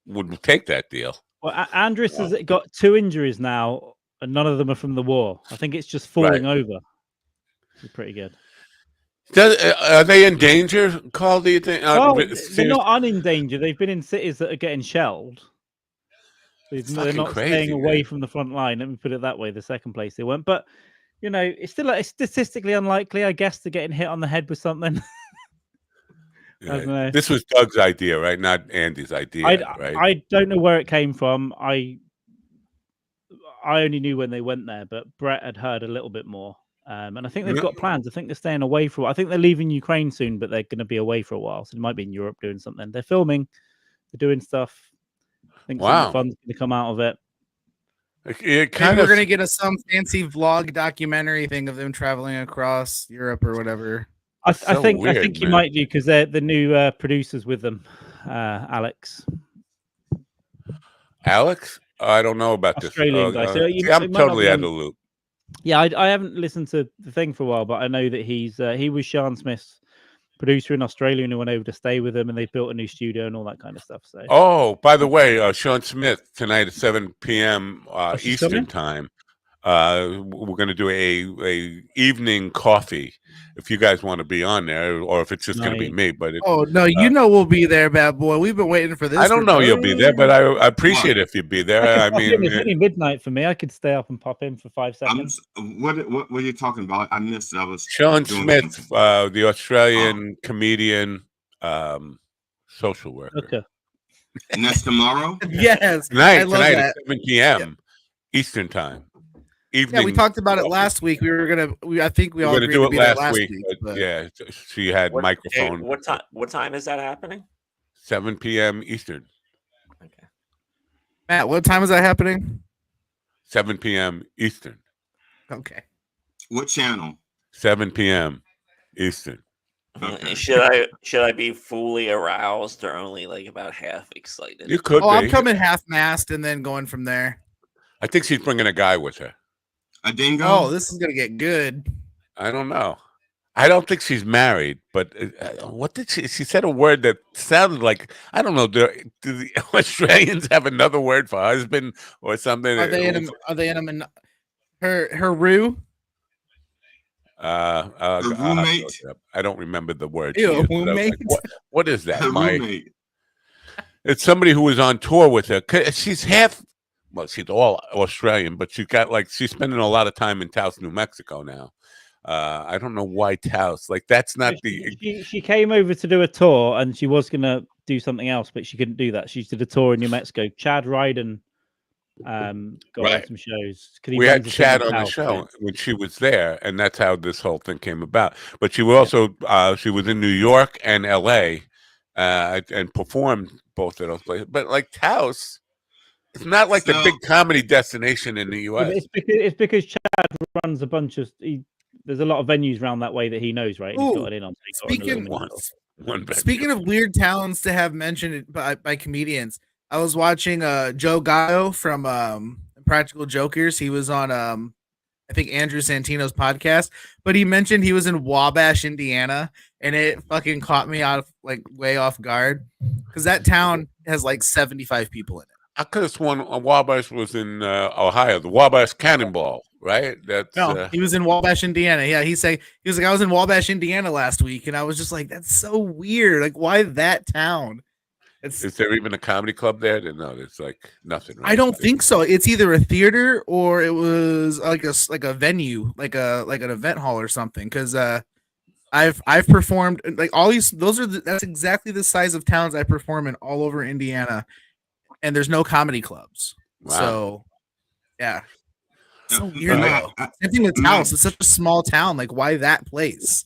would take that deal. Well, Andrus has got 2 injuries now, and none of them are from the war. I think it's just falling over. It's pretty good. Are they in danger, Carl? Do you think? They're not in danger. They've been in cities that are getting shelled. They're not staying away from the front line. Let me put it that way. The second place they went, but it's still statistically unlikely, I guess, to getting hit on the head with something. Yeah. This was Doug's idea, right? Not Andy's idea, right? I don't know where it came from. I only knew when they went there, but Brett had heard a little bit more. And I think they've got plans. I think they're staying away for a while. I think they're leaving Ukraine soon, but they're going to be away for a while. So they might be in Europe doing something. They're filming. They're doing stuff. I think some fun's going to come out of it. We're going to get some fancy vlog documentary thing of them traveling across Europe or whatever. I think you might do, because they're the new producers with them, Alex. Alex? I don't know about Australian this. guy. So I'm totally out of the loop. Yeah, I haven't listened to the thing for a while, but I know that he was Sean Smith's producer in Australia, and he went over to stay with them, and they built a new studio and all that kind of stuff. So. Oh, by the way, Sean Smith tonight at 7 p.m. Eastern time. We're going to do a evening coffee. If you guys want to be on there, or if it's just going to be me, but we'll be there, bad boy. We've been waiting for this. I don't know you'll be there, but I appreciate it if you be there. I mean, it's only midnight for me. I could stay up and pop in for 5 seconds. What are you talking about? I missed it. I was Sean Smith, the Australian comedian, social worker. Okay. And that's tomorrow. Yes, tonight at 7 p.m. Eastern time. Evening. Yeah, we talked about it last week. I think we all agreed do to it be last week. But yeah, she had microphone. What time is that happening? 7 p.m. Eastern. Okay. Matt, what time is that happening? 7 p.m. Eastern. Okay. What channel? 7 p.m. Eastern. Okay. Should I be fully aroused or only like about half excited? You could. I'm coming half-mast and then going from there. I think she's bringing a guy with her. A dingo? Oh, this is gonna get good. I don't know. I don't think she's married, but what did she said a word that sounded like, I don't know, do the Australians have another word for husband or something? Are they in a Her Rue. Her roommate. I don't remember the word. Ew, roommate. Like, what is that? Her roommate. It's somebody who was on tour with her. She's half. Well, she's all Australian, but she's spending a lot of time in Taos, New Mexico now. I don't know why Taos. Like that's not She came over to do a tour, and she was gonna do something else, but she couldn't do that. She did a tour in New Mexico. Chad Ryden got on some shows. We had Chad on the show when she was there, and that's how this whole thing came about. But she was also she was in New York and LA and performed both of those places. But like Taos, it's not like the big comedy destination in the US. It's because Chad runs a bunch of there's a lot of venues around that way that he knows, right? And he's got it in on. Speaking of weird talents to have mentioned by comedians, I was watching Joe Gallo from Practical Jokers. He was on I think Andrew Santino's podcast, but he mentioned he was in Wabash, Indiana, and it fucking caught me way off guard because that town has like 75 people in it. I could have sworn Wabash was in Ohio, the Wabash Cannonball, right? He was in Wabash, Indiana. Yeah, he was like, I was in Wabash, Indiana last week, and I was just like, that's so weird. Like, why that town? Is there even a comedy club there? No, there's like nothing. Right? I don't think so. It's either a theater or it was like a venue, like an event hall or something. Because I've performed like all these. That's exactly the size of towns I perform in all over Indiana, and there's no comedy clubs. Wow. So yeah, it's so weird. Same thing with Taos. It's such a small town. Like, why that place?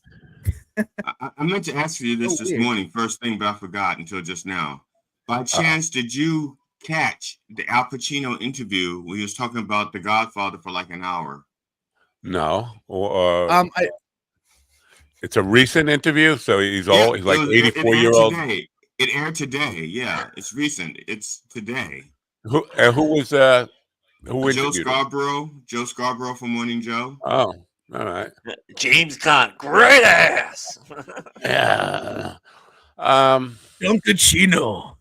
I meant to ask you this morning, first thing, but I forgot until just now. By chance, did you catch the Al Pacino interview where he was talking about The Godfather for like an hour? No. It's a recent interview, so he's like 84-year-old. It aired today. Yeah, it's recent. It's today. Who was Joe Scarborough from Morning Joe. Oh. All right. James Caan, great ass. Yeah. Dunkachino.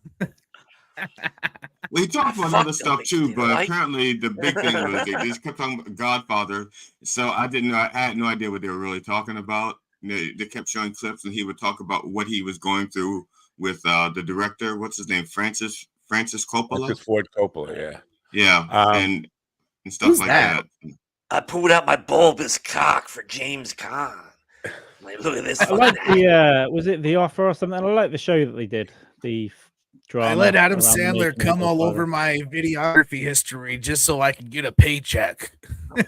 We talked about other stuff too, but apparently the big thing was they just kept talking about Godfather. So I didn't know. I had no idea what they were really talking about. They kept showing clips, and he would talk about what he was going through with the director. What's his name? Francis Coppola. Francis Ford Coppola. Yeah. Yeah. And stuff like that. I pulled out my bulbous cock for James Caan. Like, look at this. I like the was it The Offer or something? I like the show that they did. The drama. I let Adam Sandler come all over my videography history just so I can get a paycheck.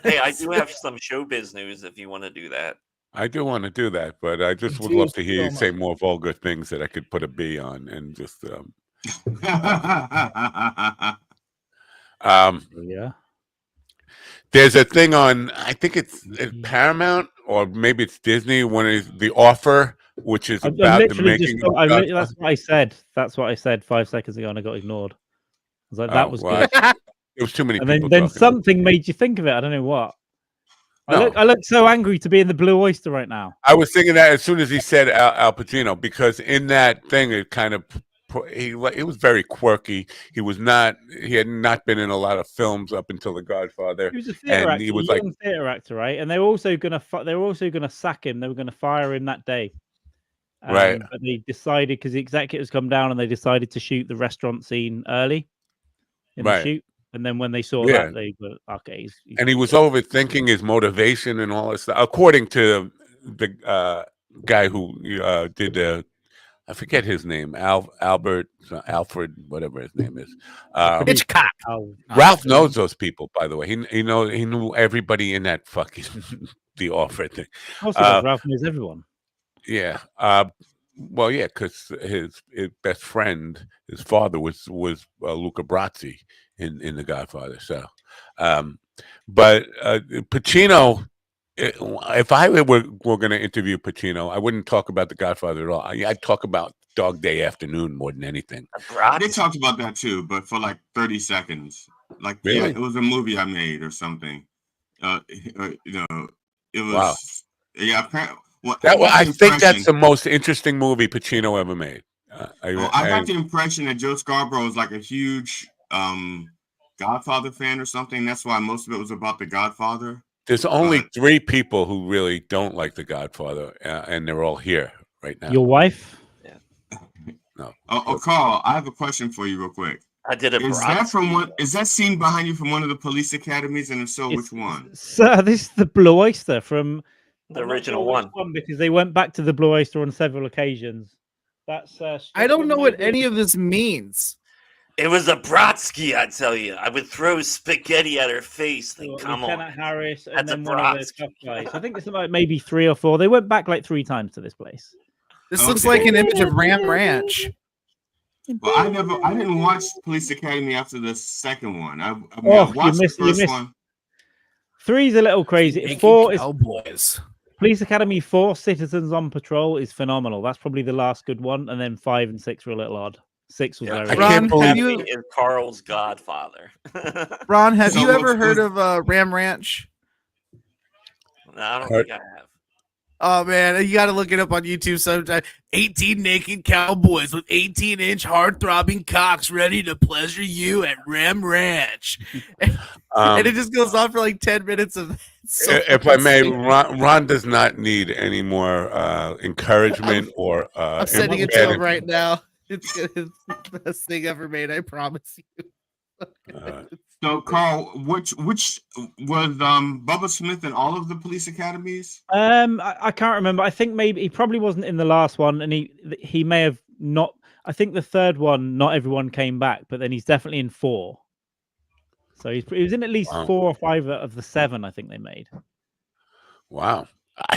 Hey, I do have some showbiz news if you want to do that. I do want to do that, but I just would love to hear you say more vulgar things that I could put a B on and just yeah. There's a thing on, I think it's Paramount or maybe it's Disney, when it's The Offer, which is about the making. That's what I said. That's what I said 5 seconds ago, and I got ignored. I was like, that was good. It was too many and people. Then something made you think of it. I don't know what. No. I look so angry to be in the Blue Oyster right now. I was thinking that as soon as he said Al Pacino, because in that thing, it kind of. It was very quirky. He had not been in a lot of films up until The Godfather. He was a theater actor. He was like theater actor, right? And they were also gonna sack him. They were gonna fire him that day, right? But they decided, because the executives come down and they decided to shoot the restaurant scene early in the shoot. And then when they saw that, they were okay. And he was overthinking his motivation and all this stuff, according to the guy who did I forget his name, Alfred, whatever his name is. Hitchcock. Ralph knows those people, by the way. He knew everybody in that fucking The Offer thing. Also, Ralph knows everyone. Yeah. Well, yeah, because his best friend, his father was Luca Brasi in The Godfather. So, but Pacino. If I were going to interview Pacino, I wouldn't talk about The Godfather at all. I'd talk about Dog Day Afternoon more than anything. They talked about that too, but for like 30 seconds. Like, really? Yeah, it was a movie I made or something. It was. Wow. Yeah. Well, I think that's the most interesting movie Pacino ever made. I got the impression that Joe Scarborough was like a huge Godfather fan or something. That's why most of it was about the Godfather. There's only 3 people who really don't like the Godfather, and they're all here right now. Your wife? Yeah. No. Carl, I have a question for you real quick. I did a Is that from one? Is that scene behind you from one of the police academies? And if so, which one? So this is the Blue Oyster from the original one. Because they went back to the Blue Oyster on several occasions. That's I don't know what any of this means. It was a Brodsky, I tell you. I would throw spaghetti at her face. Then come on, Lieutenant Harris, and that's then a one of the Brodsky. tough guys. I think it's about maybe 3 or 4. They went back like 3 times to this place. This looks like an image of Ram Ranch. Well, I didn't watch Police Academy after the second one. I watched the first one. 3's a little crazy. Naked 4 is Cowboys. Police Academy 4, Citizens on Patrol is phenomenal. That's probably the last good one, and then 5 and 6 were a little odd. 6 was very. Ron, have you is Carl's godfather? Ron, have you ever heard of Ram Ranch? No, I don't think I have. Oh man, you got to look it up on YouTube sometime. 18 naked cowboys with 18-inch hard-throbbing cocks ready to pleasure you at Ram Ranch, and it just goes on for like 10 minutes of. If I may, Ron does not need any more encouragement or. I'm sending it to him right now. It's the best thing ever made. I promise you. So, Carl, which was Bubba Smith in all of the police academies? I can't remember. I think maybe he probably wasn't in the last one, and he may have not. I think the third one, not everyone came back, but then he's definitely in 4. So he was in at least 4 or 5 of the 7 I think they made. Wow,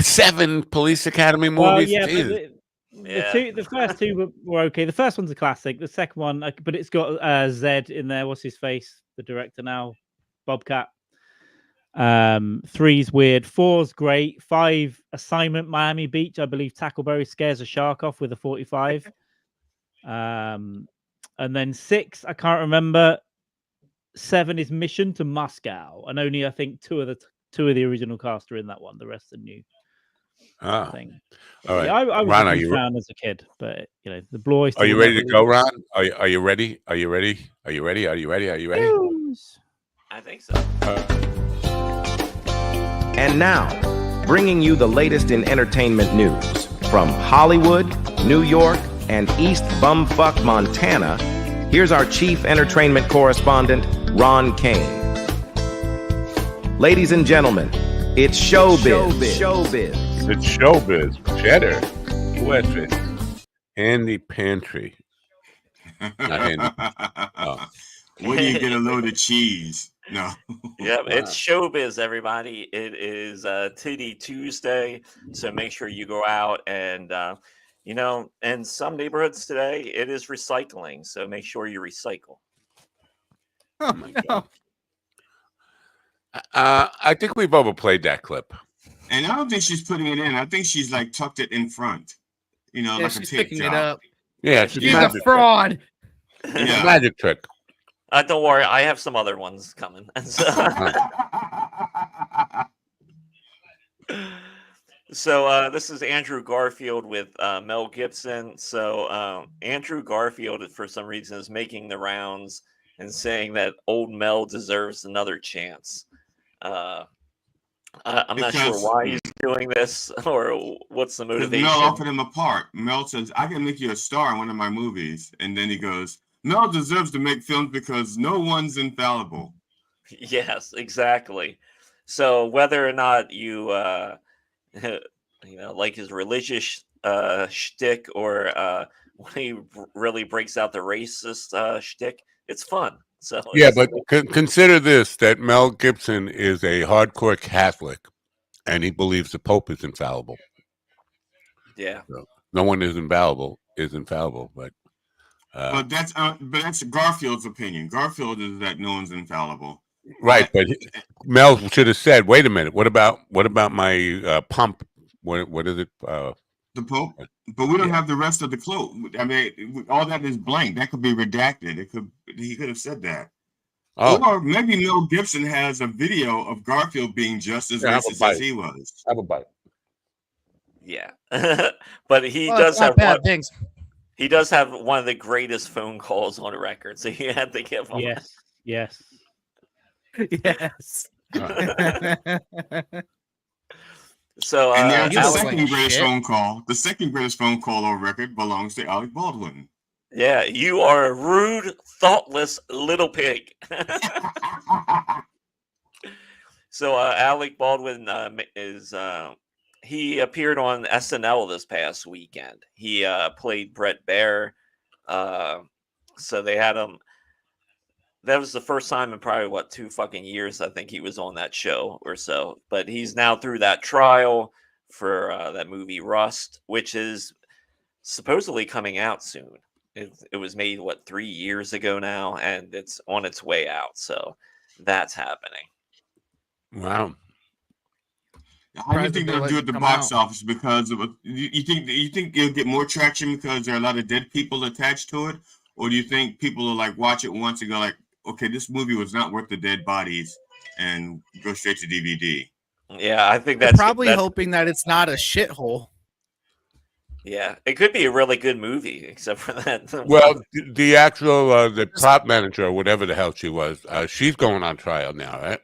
7 Police Academy movies. Well, the first 2 were okay. The first one's a classic. The second one, but it's got Zed in there. What's his face? The director now, Bobcat. 3's weird. 4's great. 5, Assignment Miami Beach. I believe Tackleberry scares a shark off with a 45. And then 6, I can't remember. 7 is Mission to Moscow, and only I think 2 of the original cast are in that one. The rest are new. Thing. All right. Yeah, I was Ron, a big fan as a kid, but the Blue Oyster. Are you ready to go, Ron? Are you ready? Are you ready? Are you ready? Are you ready? Are you ready? I think so. And now, bringing you the latest in entertainment news from Hollywood, New York, and East Bumfuck, Montana. Here's our chief entertainment correspondent, Ron Kane. Ladies and gentlemen, it's showbiz. It's showbiz. Cheddar. Westfish. Handy pantry. Where do you get a load of cheese? No. Yep, it's showbiz, everybody. It is Titty Tuesday, so make sure you go out and in some neighborhoods today it is recycling, so make sure you recycle. Oh my God. I think we've overplayed that clip. And I don't think she's putting it in. I think she's like tucked it in front. Like a she's tape picking job. it up. Yeah, she's a fraud. Yeah. Magic trick. Don't worry, I have some other ones coming. So this is Andrew Garfield with Mel Gibson. So Andrew Garfield, for some reason, is making the rounds and saying that old Mel deserves another chance. I'm not sure why he's doing this or what's the motivation. Mel offered him a part. Mel says, I can make you a star in one of my movies. And then he goes, Mel deserves to make films because no one's infallible. Yes, exactly. So whether or not you like his religious shtick or when he really breaks out the racist shtick, it's fun. So yeah, but consider this, that Mel Gibson is a hardcore Catholic and he believes the Pope is infallible. Yeah. So no one is infallible, but but that's Garfield's opinion. Garfield is that no one's infallible. Right, but Mel should have said, "Wait a minute. What about my pump? What is it? The Pope." But we don't have the rest of the quote. I mean, all that is blank. That could be redacted. He could have said that. Oh. Or maybe Mel Gibson has a video of Garfield being just as racist as he was. Have a bite. Yeah, but he does have bad things. He does have one of the greatest phone calls on record, so you had to give him. Yes. Yes. So, and there's the Alex, second greatest phone call. The second greatest phone call on record belongs to Alec Baldwin. Yeah, you are a rude, thoughtless little pig. So, Alec Baldwin is he appeared on SNL this past weekend. He played Brett Baer. So they had him. That was the first time in probably 2 fucking years I think he was on that show or so. But he's now through that trial for that movie Rust, which is supposedly coming out soon. It was made 3 years ago now, and it's on its way out. So that's happening. Wow. How do you think they'll do at the box office? Because of you think you'll get more traction because there are a lot of dead people attached to it, or do you think people will like watch it once and go like, okay, this movie was not worth the dead bodies, and go straight to DVD? Yeah, I think that's probably hoping that it's not a shithole. Yeah, it could be a really good movie, except for that. Well, the actual the prop manager or whatever the hell she was, she's going on trial now, right?